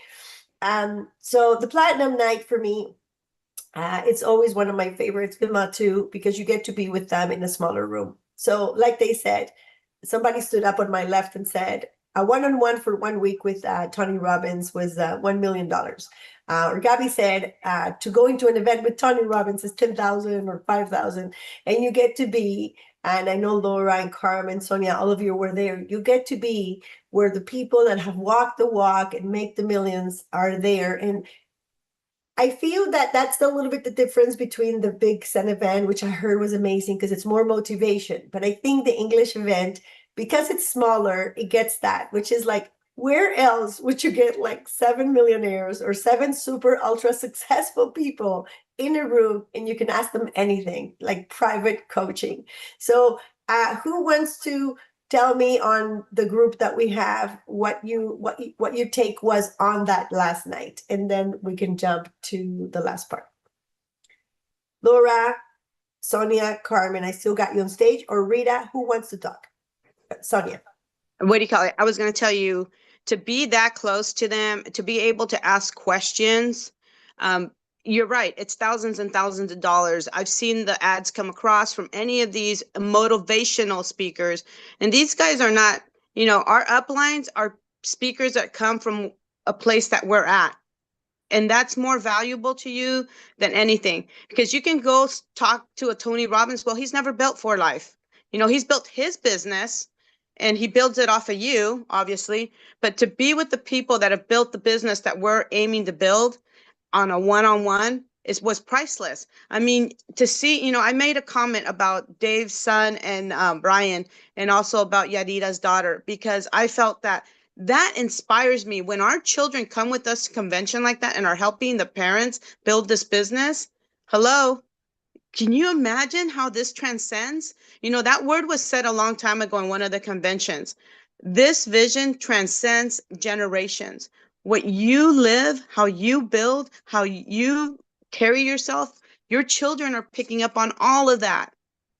So the platinum night for me, it's always one of my favorites, Vilma too, because you get to be with them in a smaller room. So like they said, somebody stood up on my left and said, a one-on-one for 1 week with Tony Robbins was $1 million. Or Gabby said, to go into an event with Tony Robbins is 10,000 or 5,000. And you get to be, and I know Laura and Carmen, Sonia, all of you were there. You get to be where the people that have walked the walk and make the millions are there. And I feel that that's a little bit the difference between the big Sun event, which I heard was amazing because it's more motivation. But I think the English event, because it's smaller, it gets that, which is like, where else would you get like 7 millionaires or 7 super ultra successful people in a room and you can ask them anything, like private coaching? So who wants to tell me on the group that we have what your take was on that last night? And then we can jump to the last part. Laura, Sonia, Carmen, I still got you on stage. Or Rita, who wants to talk? Sonia. What do you call it? I was going to tell you, to be that close to them, to be able to ask questions. You're right. It's thousands and thousands of dollars. I've seen the ads come across from any of these motivational speakers. And these guys are not, you know, our uplines are speakers that come from a place that we're at. And that's more valuable to you than anything, because you can go talk to a Tony Robbins. Well, he's never built for life. You know, he's built his business and he builds it off of you, obviously. But to be with the people that have built the business that we're aiming to build on a one-on-one was priceless. I mean, to see, you know, I made a comment about Dave's son and Brian, and also about Yadira's daughter, because I felt that inspires me. When our children come with us to convention like that and are helping the parents build this business, hello, can you imagine how this transcends? You know, that word was said a long time ago in one of the conventions. This vision transcends generations. What you live, how you build, how you carry yourself, your children are picking up on all of that,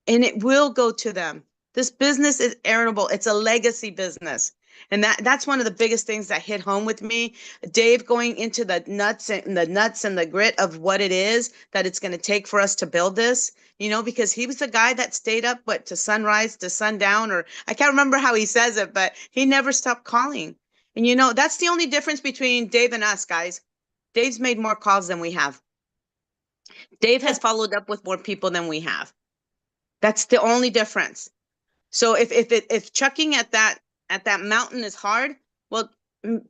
and it will go to them. This business is heritable. It's a legacy business. And that's one of the biggest things that hit home with me. Dave going into the nuts and the grit of what it is that it's going to take for us to build this, you know, because he was the guy that stayed up, to sunrise to sundown, or I can't remember how he says it, but he never stopped calling. And, you know, that's the only difference between Dave and us, guys. Dave's made more calls than we have. Dave has followed up with more people than we have. That's the only difference. So if chucking at that mountain is hard, well,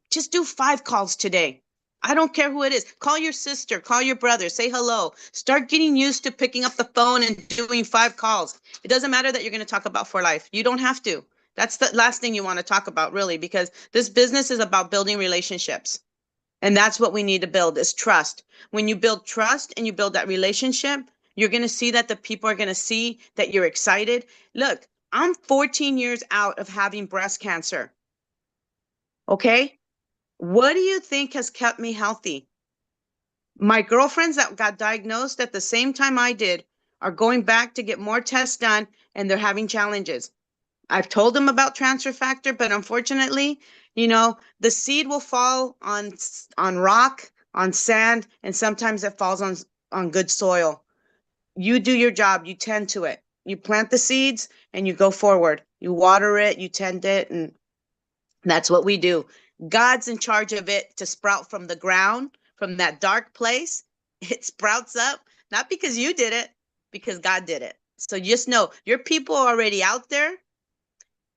just do 5 calls today. I don't care who it is. Call your sister, call your brother, say hello. Start getting used to picking up the phone and doing 5 calls. It doesn't matter that you're going to talk about for life. You don't have to. That's the last thing you want to talk about, really, because this business is about building relationships. And that's what we need to build, is trust. When you build trust and you build that relationship, you're going to see that the people are going to see that you're excited. Look, I'm 14 years out of having breast cancer. Okay? What do you think has kept me healthy? My girlfriends that got diagnosed at the same time I did are going back to get more tests done, and they're having challenges. I've told them about transfer factor, but unfortunately, you know, the seed will fall on rock, on sand, and sometimes it falls on good soil. You do your job, you tend to it. You plant the seeds and you go forward. You water it, you tend it, and that's what we do. God's in charge of it to sprout from the ground, from that dark place. It sprouts up, not because you did it, because God did it. So just know your people are already out there.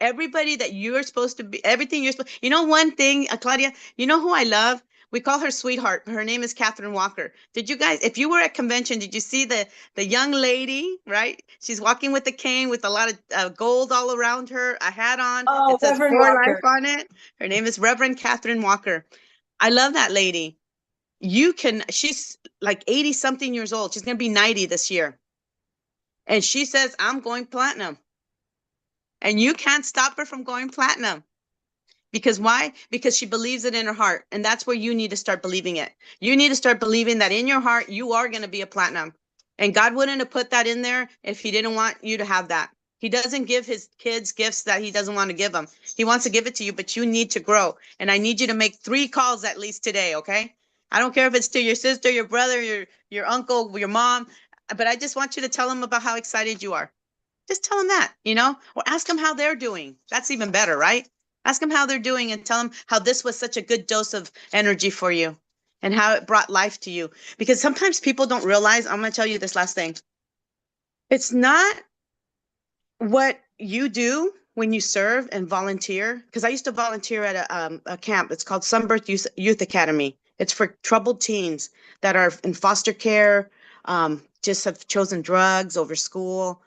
Everybody that you're supposed to be, everything you're supposed, one thing, Claudia, you know who I love? We call her sweetheart. Her name is Catherine Walker. Did you guys, if you were at convention, did you see the young lady, right? She's walking with a cane with a lot of gold all around her, a hat on. Oh, It says Reverend For Walker. Life on it. Her name is Reverend Catherine Walker. I love that lady. She's like 80 something years old. She's going to be 90 this year. And she says, I'm going platinum. And you can't stop her from going platinum. Because why? Because she believes it in her heart. And that's where you need to start believing it. You need to start believing that in your heart, you are going to be a platinum. And God wouldn't have put that in there if he didn't want you to have that. He doesn't give his kids gifts that he doesn't want to give them. He wants to give it to you, but you need to grow. And I need you to make 3 calls at least today, okay? I don't care if it's to your sister, your brother, your uncle, your mom, but I just want you to tell them about how excited you are. Just tell them that, or ask them how they're doing. That's even better, right? Ask them how they're doing and tell them how this was such a good dose of energy for you and how it brought life to you. Because sometimes people don't realize, I'm going to tell you this last thing. It's not what you do when you serve and volunteer. Because I used to volunteer at a camp. It's called Sunbirth Youth Academy. It's for troubled teens that are in foster care, just have chosen drugs over school.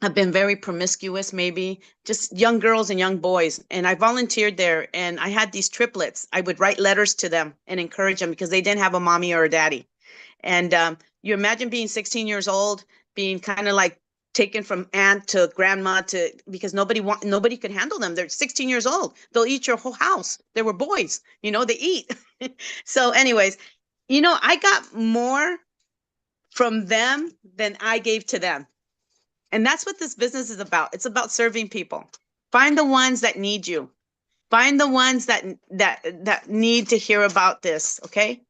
I've been very promiscuous, maybe just young girls and young boys. And I volunteered there and I had these triplets. I would write letters to them and encourage them because they didn't have a mommy or a daddy. And you imagine being 16 years old, being kind of like taken from aunt to grandma because nobody could handle them. They're 16 years old. They'll eat your whole house. They were boys, they eat. So anyways, I got more from them than I gave to them. And that's what this business is about. It's about serving people. Find the ones that need you. Find the ones that need to hear about this, okay?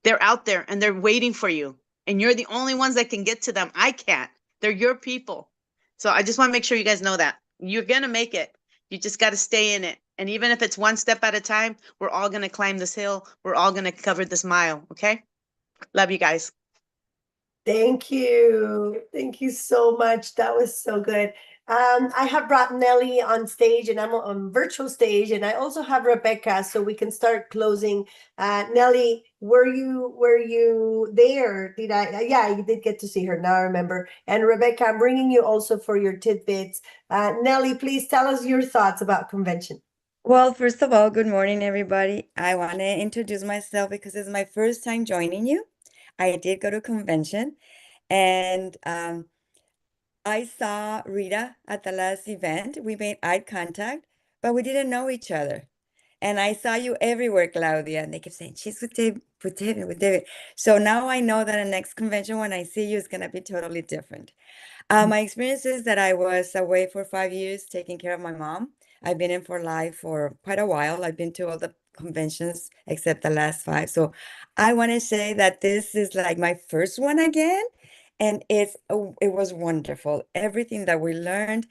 They're out there and they're waiting for you. And you're the only ones that can get to them. I can't. They're your people. So I just want to make sure you guys know that. You're going to make it. You just got to stay in it. And even if it's one step at a time, we're all going to climb this hill. We're all going to cover this mile, okay? Love you guys. Thank you. Thank you so much. That was so good. I have brought Nelly on stage and I'm on virtual stage, and I also have Rebecca, so we can start closing. Nelly, were you there? Yeah, you did get to see her. Now I remember. And Rebecca, I'm bringing you also for your tidbits. Nelly, please tell us your thoughts about convention. Well, first of all, good morning, everybody. I want to introduce myself because it's my first time joining you. I did go to convention, and I saw Rita at the last event. We made eye contact, but we didn't know each other. And I saw you everywhere, Claudia, and they kept saying, she's with David, with David. So now I know that the next convention, when I see you, is going to be totally different. My experience is that I was away for 5 years taking care of my mom. I've been in for life for quite a while. I've been to all the conventions except the last 5. So I want to say that this is like my first one again. And it was wonderful. Everything that we learned,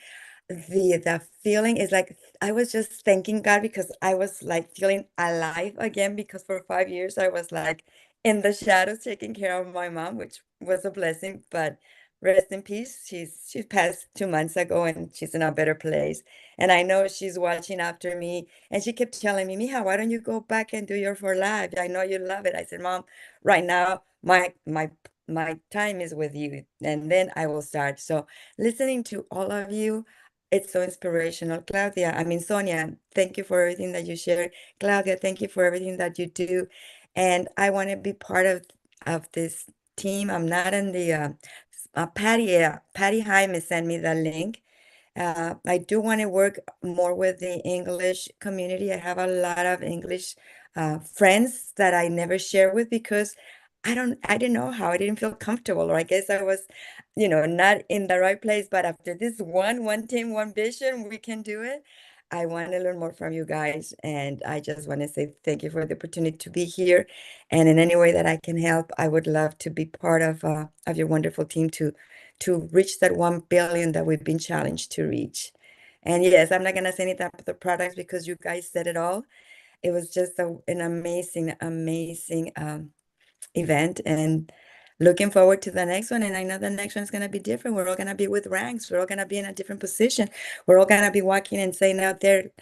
the feeling is like I was just thanking God because I was like feeling alive again, because for 5 years I was like in the shadows taking care of my mom, which was a blessing, but rest in peace. She passed 2 months ago and she's in a better place. And I know she's watching after me. And she kept telling me, Mija, why don't you go back and do your For Life? I know you love it. I said, Mom, right now my time is with you, and then I will start. So listening to all of you, it's so inspirational. Sonia, thank you for everything that you shared. Claudia, thank you for everything that you do. And I want to be part of this team. I'm not in the Patty Jaime sent me the link. I do want to work more with the English community. I have a lot of English friends that I never share with because I didn't know how. I didn't feel comfortable, or I guess I was, not in the right place. But after this one team, one vision, we can do it. I want to learn more from you guys, and I just want to say thank you for the opportunity to be here. And in any way that I can help, I would love to be part of your wonderful team to reach that 1 billion that we've been challenged to reach. And yes, I'm not gonna say any type of the products because you guys said it all. It was just an amazing, amazing event, and looking forward to the next one. And I know the next one's gonna be different. We're all gonna be with ranks. We're all gonna be in a different position. We're all gonna be walking and saying out there,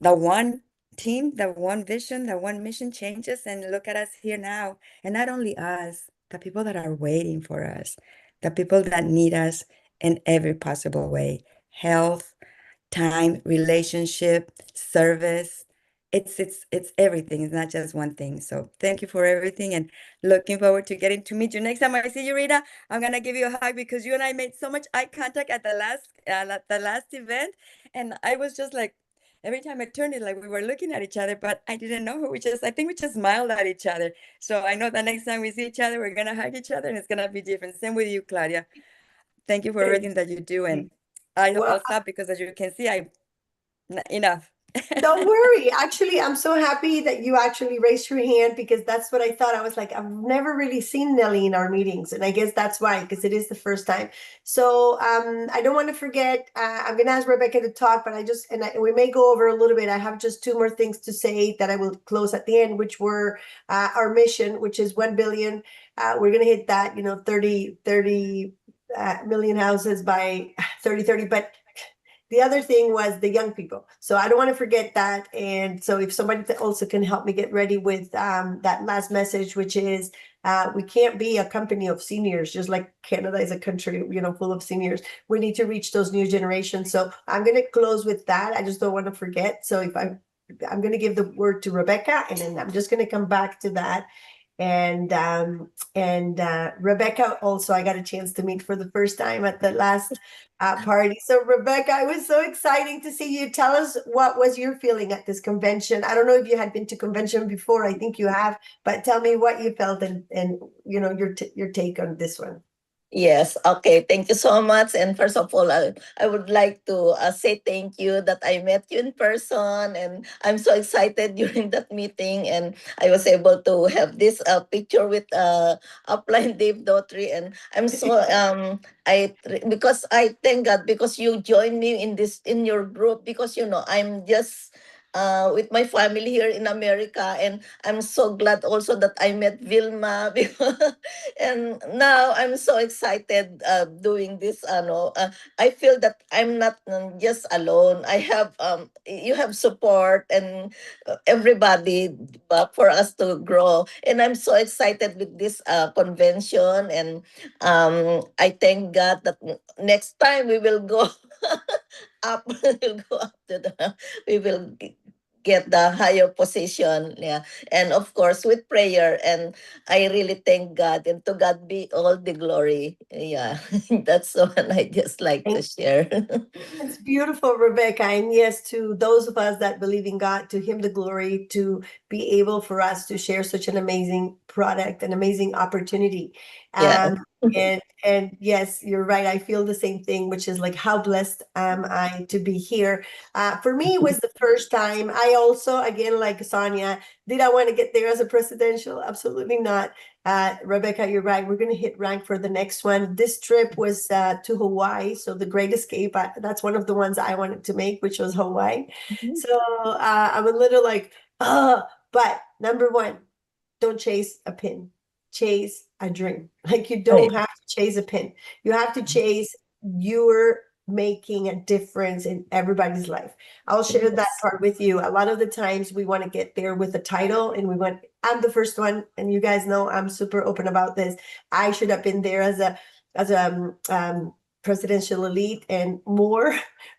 the one team, the one vision, the one mission changes. And look at us here now. And not only us, the people that are waiting for us, the people that need us in every possible way. Health, time, relationship, service. It's everything. It's not just one thing. So thank you for everything, and looking forward to getting to meet you next time I see you, Rita. I'm gonna give you a hug because you and I made so much eye contact at the last event, and I was just like, every time I turned it, like we were looking at each other, but I didn't know her. I think we just smiled at each other. So I know the next time we see each other, we're gonna hug each other, and it's gonna be different. Same with you, Claudia. Thank you for everything that you do, and Well, I'll stop because as you can see, enough. don't worry. Actually, I'm so happy that you actually raised your hand because that's what I thought. I was like, I've never really seen Nelly in our meetings. And I guess that's why, because it is the first time. So I don't want to forget, I'm going to ask Rebecca to talk, but we may go over a little bit. I have just two more things to say that I will close at the end, which were our mission, which is 1 billion. We're going to hit that, 30 million houses by 3030. But the other thing was the young people. So I don't want to forget that. And so if somebody also can help me get ready with that last message, which is we can't be a company of seniors, just like Canada is a country, full of seniors. We need to reach those new generations. So I'm going to close with that. I just don't want to forget. So I'm going to give the word to Rebecca, and then I'm just going to come back to that. And Rebecca also, I got a chance to meet for the first time at the last party. So Rebecca, it was so exciting to see you. Tell us, what was your feeling at this convention? I don't know if you had been to convention before. I think you have, but tell me what you felt and your take on this one. Yes, okay. Thank you so much. And first of all, I would like to say thank you that I met you in person. And I'm so excited during that meeting. And I was able to have this picture with upline Dave Daughtry. And I'm so, because I thank God because you joined me in your group because, I'm just with my family here in America, and I'm so glad also that I met Vilma and now I'm so excited doing this. I feel that I'm not just alone. I have you have support and everybody for us to grow, and I'm so excited with this convention, and I thank God that next time we will go up. We'll go up to we will get the higher position. Yeah. And of course with prayer, and I really thank God, and to God be all the glory. Yeah. That's the one I just like to share. It's beautiful, Rebecca. And yes, to those of us that believe in God, to Him the glory, to be able for us to share such an amazing product, an amazing opportunity. Yeah. And yes, you're right. I feel the same thing, which is like, how blessed am I to be here? For me, it was the first time. I also, again, like Sonia, did I want to get there as a presidential? Absolutely not. Rebecca, you're right. We're going to hit rank for the next one. This trip was to Hawaii. So the Great Escape, that's one of the ones I wanted to make, which was Hawaii. So I'm a little like, but number one, don't chase a pin, chase a dream. Like, you don't have to chase a pin. You have to chase your making a difference in everybody's life. I'll share that part with you. A lot of the times we want to get there with a title, and I'm the first one, and you guys know I'm super open about this. I should have been there as a presidential elite and more,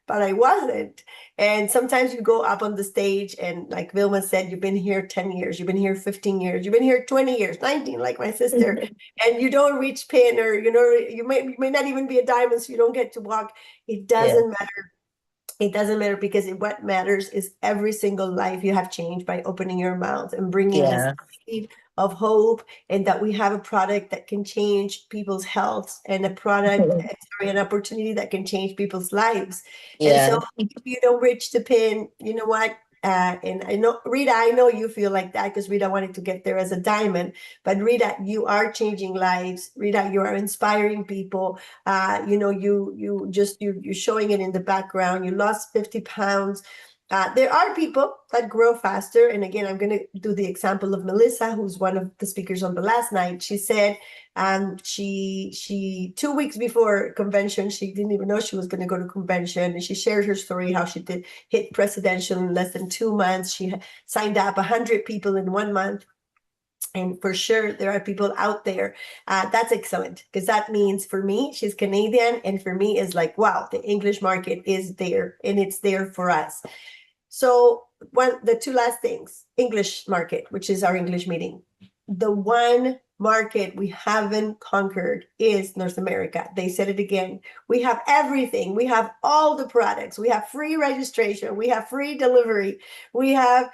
but I wasn't. And sometimes you go up on the stage, and like Vilma said, you've been here 10 years, you've been here 15 years, you've been here 20 years, 19, like my sister, and you don't reach pin, or you may not even be a diamond, so you don't get to walk. It doesn't matter. It doesn't matter, because what matters is every single life you have changed by opening your mouth and bringing a seed of hope, and that we have a product that can change people's health, and a product, sorry, an opportunity that can change people's lives. And so if you don't reach the pin, you know what? And I know, Rita, I know you feel like that because Rita wanted to get there as a diamond. But Rita, you are changing lives. Rita, you are inspiring people. You know, you're showing it in the background. You lost 50 pounds. There are people that grow faster. And again, I'm going to do the example of Melissa, who's one of the speakers on the last night. She said she 2 weeks before convention, she didn't even know she was going to go to convention. And she shared her story, how she did hit presidential in less than 2 months. She signed up 100 people in 1 month. And for sure, there are people out there. That's excellent, because that means for me, she's Canadian. And for me, is like, wow, the English market is there, and it's there for us. So the two last things, English market, which is our English meeting. The one market we haven't conquered is North America. They said it again. We have everything. We have all the products. We have free registration. We have free delivery. We have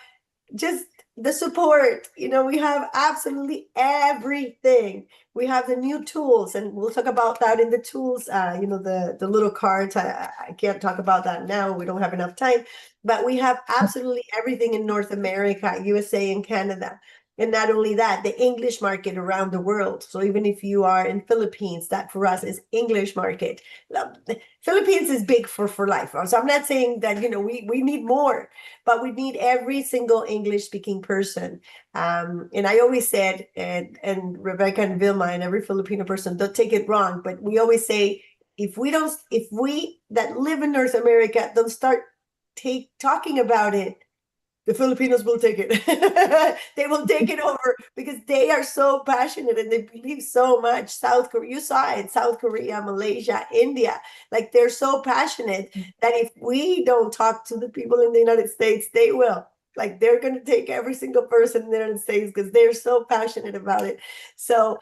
just the support. You know, we have absolutely everything. We have the new tools, and we'll talk about that in the tools, you know, the little cards. I can't talk about that now. We don't have enough time, but we have absolutely everything in North America, USA, and Canada. And not only that, the English market around the world. So even if you are in Philippines, that for us is English market. Philippines is big for life. So I'm not saying that, you know, we need more, but we need every single English speaking person. And I always said, and Rebecca and Vilma and every Filipino person, don't take it wrong, but we always say, if we that live in North America don't start talking about it, the Filipinos will take it. They will take it over, because they are so passionate and they believe so much. South Korea, you saw it, South Korea, Malaysia, India, like they're so passionate that if we don't talk to the people in the United States, they will. Like they're going to take every single person in the United States because they're so passionate about it. So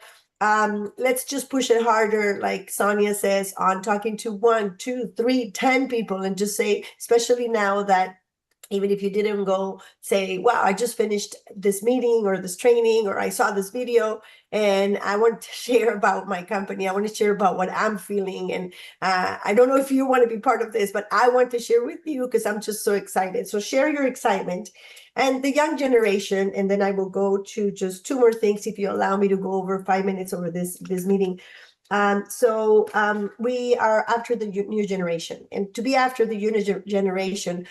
let's just push it harder, like Sonia says, on talking to 1, 2, 3, 10 people, and just say, especially now that even if you didn't go say, wow, I just finished this meeting or this training, or I saw this video and I want to share about my company. I want to share about what I'm feeling. And I don't know if you want to be part of this, but I want to share with you because I'm just so excited. So share your excitement. And the young generation, and then I will go to just 2 more things, if you allow me to go over 5 minutes over this meeting. We are after the new generation. And to be after the new generation,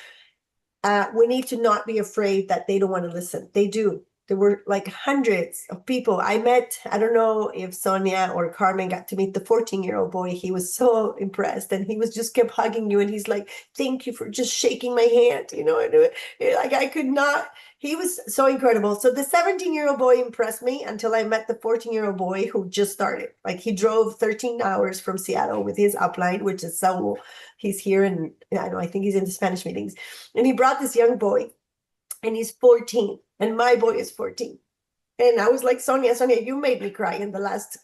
we need to not be afraid that they don't want to listen. They do. There were like hundreds of people I met. I don't know if Sonia or Carmen got to meet the 14-year-old boy. He was so impressed, and he was just kept hugging you. And he's like, thank you for just shaking my hand. You know, like I could not. He was so incredible. So the 17-year-old boy impressed me until I met the 14-year-old boy who just started. Like he drove 13 hours from Seattle with his upline, which is Saul. He's here, and I think he's in the Spanish meetings. And he brought this young boy, and he's 14, and my boy is 14. And I was like, Sonia, you made me cry in the last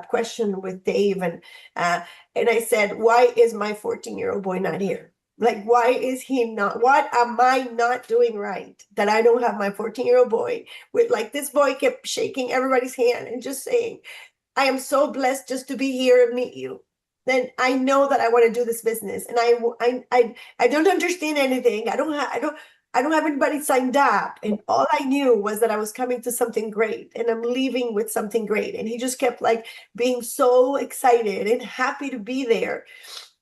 question with Dave. And I said, why is my 14-year-old boy not here? Like, why is he not? What am I not doing right that I don't have my 14-year-old boy with, like, this boy kept shaking everybody's hand and just saying, I am so blessed just to be here and meet you. Then I know that I want to do this business, and I don't understand anything. I don't have anybody signed up, and all I knew was that I was coming to something great, and I'm leaving with something great. And he just kept like being so excited and happy to be there,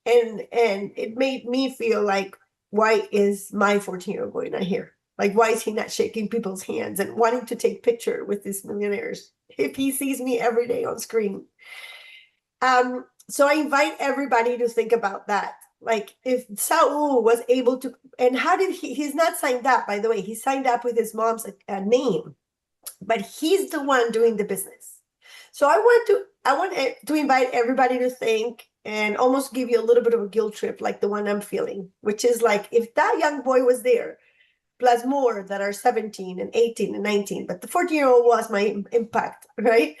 and it made me feel like, why is my 14-year-old boy not here? Like, why is he not shaking people's hands and wanting to take picture with these millionaires if he sees me every day on screen? So I invite everybody to think about that. Like, if Saul was able to, and how did he's not signed up, by the way, he signed up with his mom's name, but he's the one doing the business. So I want to invite everybody to think and almost give you a little bit of a guilt trip, like the one I'm feeling, which is like, if that young boy was there, plus more that are 17 and 18 and 19, but the 14-year-old was my impact, right?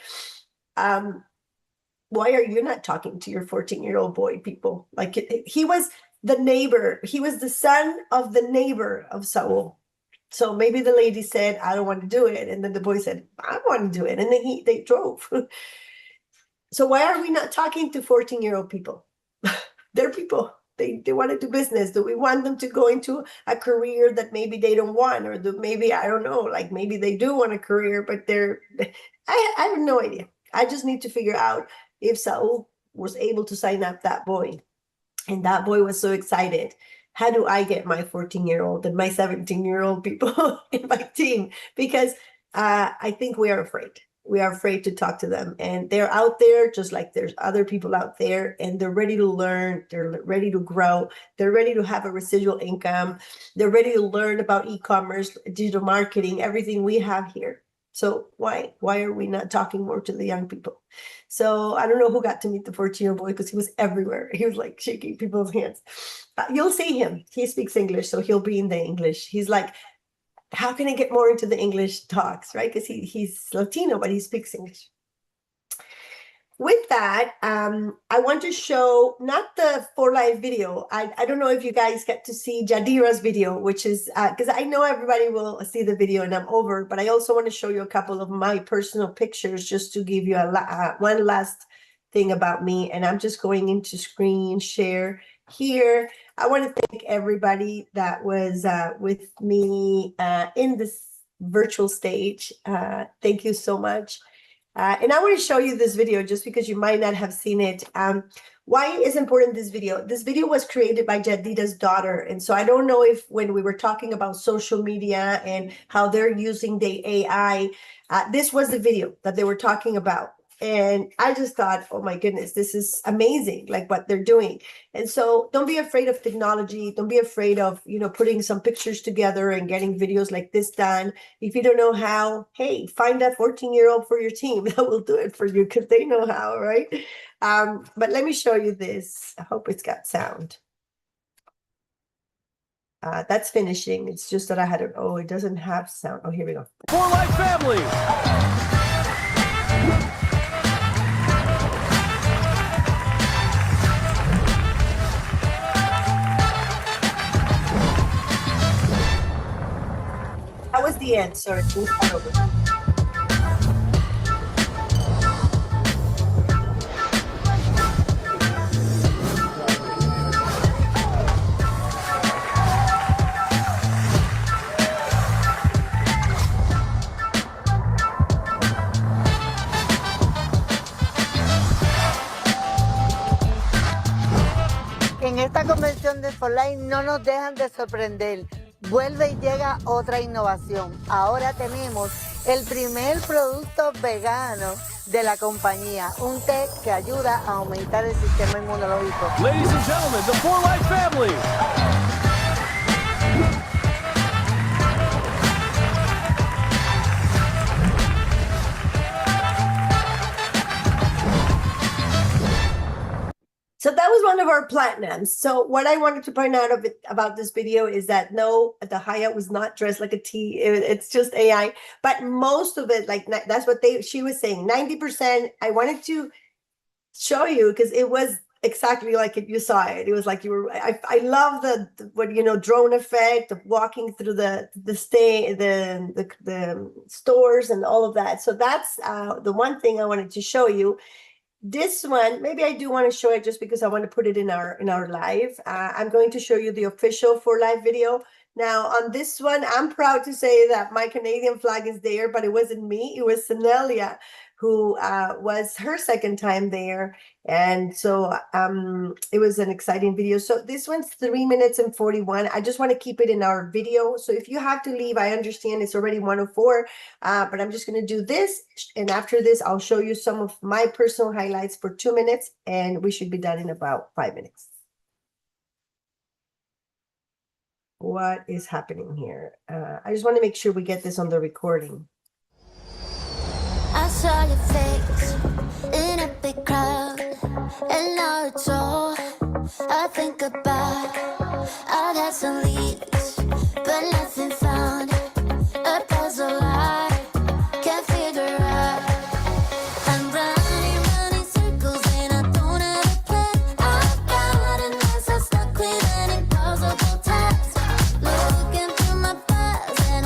Why are you not talking to your 14-year-old boy, people? Like, he was the neighbor. He was the son of the neighbor of Saul. So maybe the lady said, I don't want to do it. And then the boy said, I want to do it. And then they drove. So why are we not talking to 14-year-old people? They're people. They want to do business. Do we want them to go into a career that maybe they don't want, or maybe, I don't know, like maybe they do want a career, but I have no idea. I just need to figure out if Saul was able to sign up that boy. And that boy was so excited. How do I get my 14-year-old and my 17-year-old people in my team? Because I think we are afraid. We are afraid to talk to them, and they're out there just like there's other people out there, and they're ready to learn. They're ready to grow. They're ready to have a residual income. They're ready to learn about e-commerce, digital marketing, everything we have here. So why are we not talking more to the young people? So I don't know who got to meet the 14-year-old boy, because he was everywhere. He was like shaking people's hands. You'll see him. He speaks English, so he'll be in the English. He's like, how can I get more into the English talks, right? Because he's Latino, but he speaks English. With that, I want to show not the For Life video. I don't know if you guys get to see Jadira's video, which is, because I know everybody will see the video and I'm over, but I also want to show you a couple of my personal pictures just to give you one last thing about me. And I'm just going into screen share here. I want to thank everybody that was with me in this virtual stage. Thank you so much. And I want to show you this video just because you might not have seen it. Why is important this video? This video was created by Jadita's daughter. And so I don't know if when we were talking about social media and how they're using the AI, this was the video that they were talking about. And I just thought, oh my goodness, this is amazing, like what they're doing. And so don't be afraid of technology. Don't be afraid of, putting some pictures together and getting videos like this done. If you don't know how, hey, find that 14-year-old for your team that will do it for you because they know how, right? But let me show you this. I hope it's got sound. That's finishing. It's just that I had it. Oh, it doesn't have sound. Oh, here we go. For Life Family. That was the end. Sorry, please start over. En esta convención de For Life no nos dejan de sorprender. Vuelve y llega otra innovación. Ahora tenemos el primer producto vegano de la compañía, un té que ayuda a aumentar el sistema inmunológico. Ladies and gentlemen, the For Life family. So that was one of our platinums. So what I wanted to point out about this video is that no, the Hyatt was not dressed like a T. It's just AI. But most of it, like that's what she was saying, 90%. I wanted to show you because it was exactly like you saw it. It was like you were. I love the drone effect of walking through the stores and all of that. So that's the one thing I wanted to show you. This one, maybe I do want to show it just because I want to put it in our live. I'm going to show you the official For Life video. Now, on this one, I'm proud to say that my Canadian flag is there, but it wasn't me. It was Senelia, who was her second time there. And so it was an exciting video. So this one's 3 minutes and 41. I just want to keep it in our video. So if you have to leave, I understand it's already 1:04, but I'm just going to do this. And after this, I'll show you some of my personal highlights for 2 minutes, and we should be done in about 5 minutes. What is happening here? I just want to make sure we get this on the recording. I saw your face in a big crowd, and now it's all I think about. I've had some leads, but nothing found. A puzzle I can't figure out. I'm running circles and I don't have a plan. I've got an answer stuck with an impossible task. Looking through my past and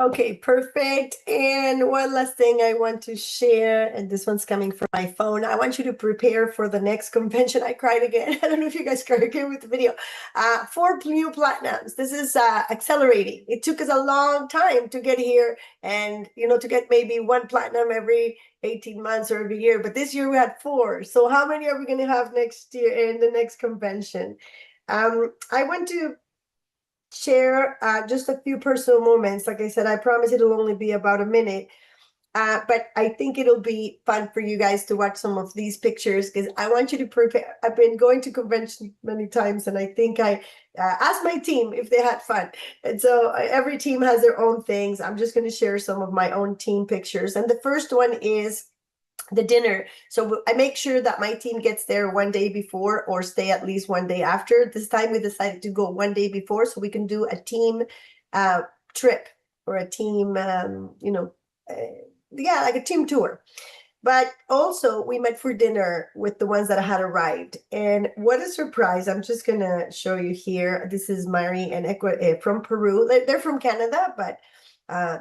Okay, perfect. And one last thing I want to share, and this one's coming from my phone. I want you to prepare for the next convention. I cried again. I don't know if you guys cried again with the video. 4 new platinums. This is accelerating. It took us a long time to get here, and to get maybe 1 platinum every 18 months or every year. But this year we had 4. So how many are we going to have next year in the next convention? I want to share just a few personal moments. Like I said, I promise it'll only be about a minute. But I think it'll be fun for you guys to watch some of these pictures because I want you to prepare. I've been going to conventions many times, and I think I asked my team if they had fun. And so every team has their own things. I'm just going to share some of my own team pictures. And the first one is the dinner. So I make sure that my team gets there 1 day before or stay at least 1 day after. This time we decided to go 1 day before so we can do a team trip or a team, like a team tour. But also we met for dinner with the ones that had arrived. And what a surprise. I'm just going to show you here. This is Mari and from Peru. They're from Canada, but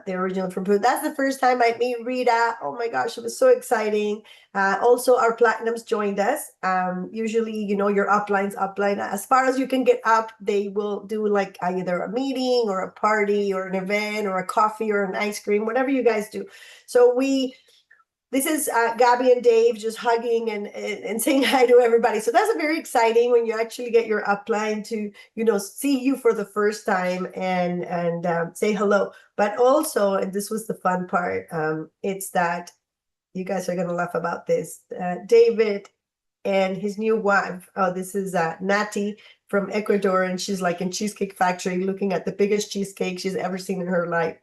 they're originally from Peru. That's the first time I meet Rita. Oh my gosh, it was so exciting. Also, our platinums joined us. Usually, your upline. As far as you can get up, they will do like either a meeting or a party or an event or a coffee or an ice cream, whatever you guys do. So this is Gabby and Dave just hugging and saying hi to everybody. So that's very exciting when you actually get your upline to, see you for the first time and say hello. But also, and this was the fun part, it's that you guys are going to laugh about this. David and his new wife. Oh, this is Nati from Ecuador. And she's like in Cheesecake Factory looking at the biggest cheesecake she's ever seen in her life.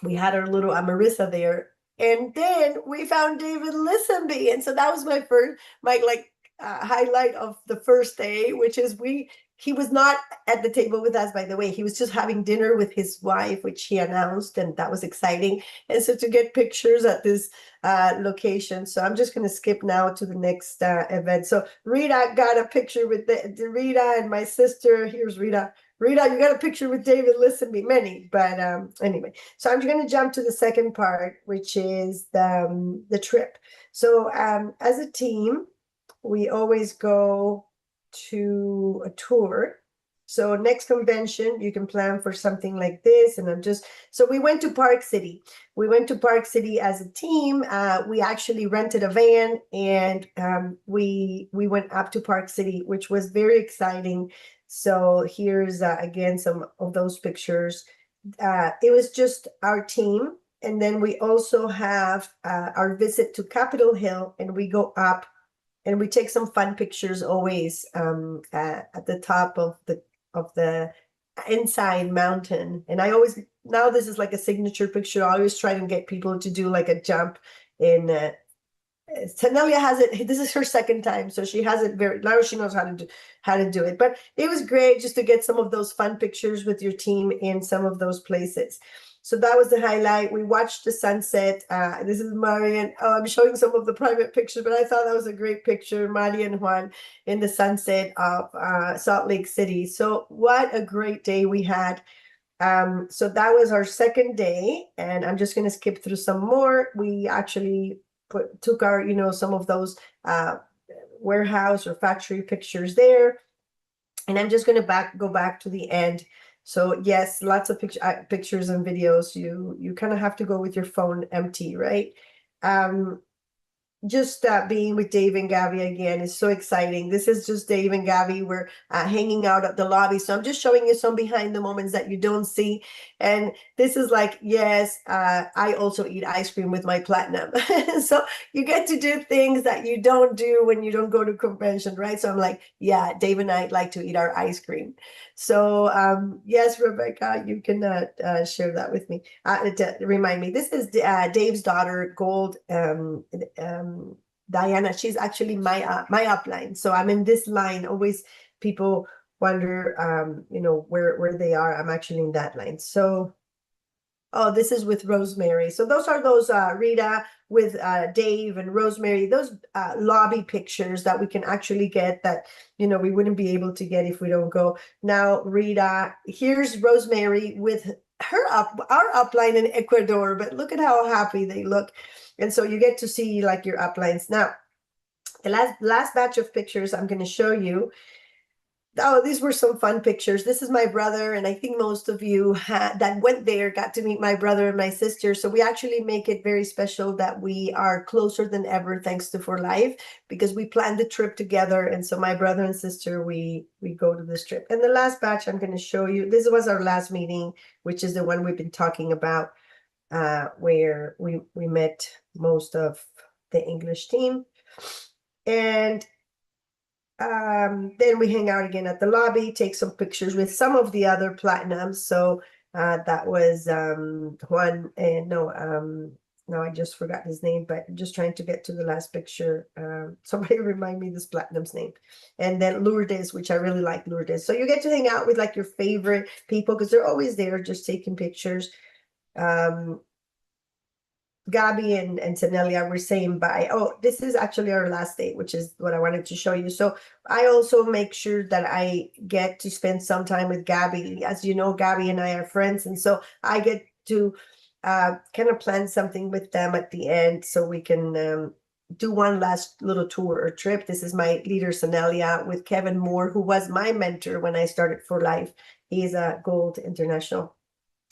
We had our little Marissa there, and then we found David Lisenby, and so that was my highlight of the first day, which is he was not at the table with us, by the way. He was just having dinner with his wife, which he announced, and that was exciting. And so to get pictures at this location, so I'm just going to skip now to the next event. So Rita got a picture with Rita and my sister. Here's Rita. Rita, you got a picture with David Lisenby, many, but anyway. So I'm going to jump to the second part, which is the trip. So as a team, we always go to a tour. So next convention, you can plan for something like this. And so we went to Park City. We went to Park City as a team. We actually rented a van and we went up to Park City, which was very exciting. So here's, again, some of those pictures. It was just our team. And then we also have our visit to Capitol Hill, and we go up and we take some fun pictures always at the top of the inside mountain. And now this is like a signature picture. I always try to get people to do like a jump in Tanelia has it. This is her second time, so she has it now she knows how to do it. But it was great just to get some of those fun pictures with your team in some of those places. So that was the highlight. We watched the sunset. This is Marian. Oh, I'm showing some of the private pictures, but I thought that was a great picture. Mari and Juan in the sunset of Salt Lake City. So what a great day we had. So that was our second day, and I'm just going to skip through some more. We actually took our, some of those warehouse or factory pictures there. And I'm just going to go back to the end. So yes, lots of pictures and videos. You kind of have to go with your phone empty, right? Just being with Dave and Gabby again is so exciting. This is just Dave and Gabby. We're hanging out at the lobby. So I'm just showing you some behind the moments that you don't see. And this is like, yes, I also eat ice cream with my platinum. So you get to do things that you don't do when you don't go to convention, right? So I'm like, yeah, Dave and I like to eat our ice cream. So yes, Rebecca, you can share that with me. To remind me, this is Dave's daughter, Gold. Diana, she's actually my upline. So I'm in this line. Always people wonder, where they are. I'm actually in that line. So, oh, this is with Rosemary. So those are those Rita with Dave and Rosemary, those lobby pictures that we can actually get that, we wouldn't be able to get if we don't go. Now, Rita, here's Rosemary with our upline in Ecuador, but look at how happy they look. And so you get to see like your uplines. Now, the last batch of pictures I'm going to show you. Oh, these were some fun pictures. This is my brother, and I think most of you that went there got to meet my brother and my sister. So we actually make it very special that we are closer than ever thanks to For Life, because we planned the trip together. And so my brother and sister, we go to this trip. And the last batch I'm going to show you, this was our last meeting, which is the one we've been talking about, where we met most of the English team. And then we hang out again at the lobby, take some pictures with some of the other platinums. So that was Juan, and no, I just forgot his name, but I'm just trying to get to the last picture. Somebody remind me this platinum's name. And then Lourdes, which I really like Lourdes. So you get to hang out with like your favorite people, because they're always there just taking pictures. Gabby and Tanelia were saying bye. Oh, this is actually our last day, which is what I wanted to show you. So I also make sure that I get to spend some time with Gabby. As you know, Gabby and I are friends. And so I get to kind of plan something with them at the end so we can do one last little tour or trip. This is my leader, Tanelia, with Kevin Moore, who was my mentor when I started For Life. He's a Gold International.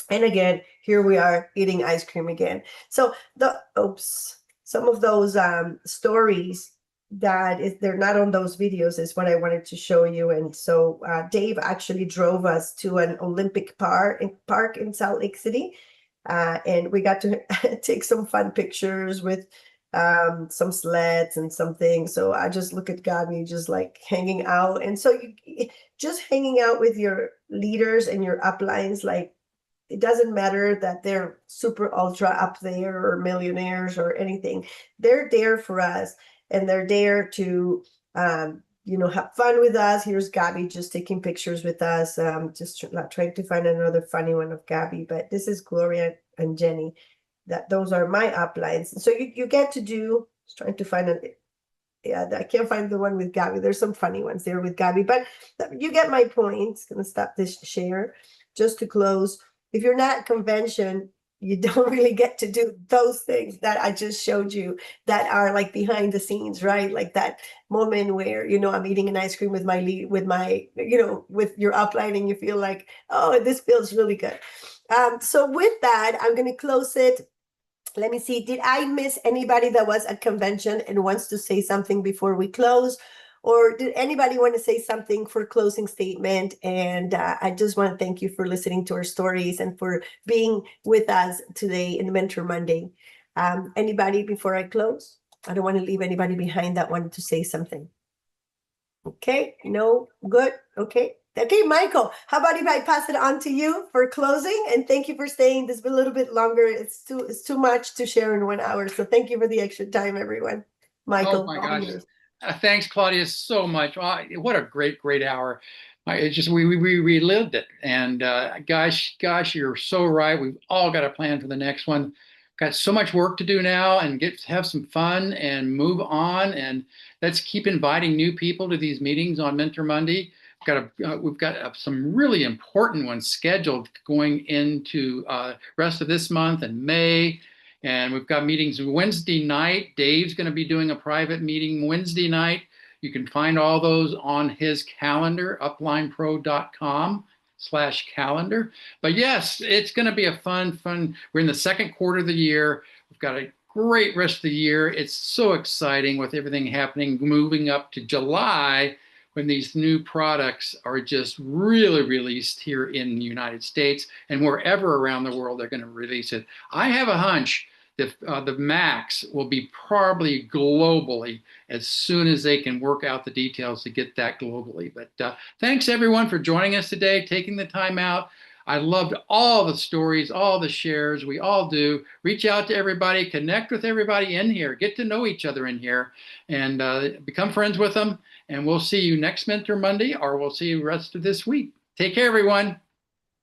And again, here we are eating ice cream again. So some of those stories they're not on those videos is what I wanted to show you. And so Dave actually drove us to an Olympic park in Salt Lake City. And we got to take some fun pictures with some sleds and something. So I just look at Gabby just like hanging out. And so you just hanging out with your leaders and your uplines, like, it doesn't matter that they're super ultra up there or millionaires or anything. They're there for us, and they're there to, have fun with us. Here's Gabby just taking pictures with us. Just trying to find another funny one of Gabby, but this is Gloria and Jenny. Those are my uplines. So you get to do. Just trying to find I can't find the one with Gabby. There's some funny ones there with Gabby, but you get my point. Gonna stop this share just to close. If you're not at convention, you don't really get to do those things that I just showed you that are like behind the scenes, right? Like that moment where, I'm eating an ice cream with with your upline, and you feel like, oh, this feels really good. So with that, I'm going to close it. Let me see. Did I miss anybody that was at convention and wants to say something before we close? Or did anybody want to say something for closing statement? And I just want to thank you for listening to our stories and for being with us today in Mentor Monday. Anybody before I close? I don't want to leave anybody behind that wanted to say something. Okay, no, good. Okay, Michael, how about if I pass it on to you for closing? And thank you for staying this a little bit longer. It's too much to share in 1 hour. So thank you for the extra time, everyone. Michael. Oh my gosh. Thanks, Claudia, so much. What a great hour. It's just we relived it. And gosh, you're so right. We've all got a plan for the next one. Got so much work to do now, and get to have some fun and move on. And let's keep inviting new people to these meetings on Mentor Monday. We've got some really important ones scheduled going into rest of this month and May. And we've got meetings Wednesday night. Dave's going to be doing a private meeting Wednesday night. You can find all those on his calendar, uplinepro.com/calendar. But yes, it's going to be a fun. We're in the second quarter of the year. We've got a great rest of the year. It's so exciting with everything happening, moving up to July, when these new products are just really released here in the United States, and wherever around the world they're going to release it. I have a hunch that the Max will be probably globally as soon as they can work out the details to get that globally. But thanks everyone for joining us today, taking the time out. I loved all the stories, all the shares. We all do. Reach out to everybody, connect with everybody in here, get to know each other in here, and become friends with them. And we'll see you next Mentor Monday, or we'll see you the rest of this week. Take care, everyone.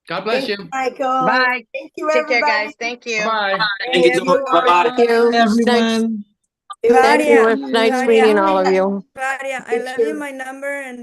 God bless you. Michael. Bye. Thank you, Take everybody. care, guys. Thank you. Bye. Thank you so much. Bye-bye. Thank you, everyone. Claudia, Nice meeting all of you. Claudia, I love you my number, and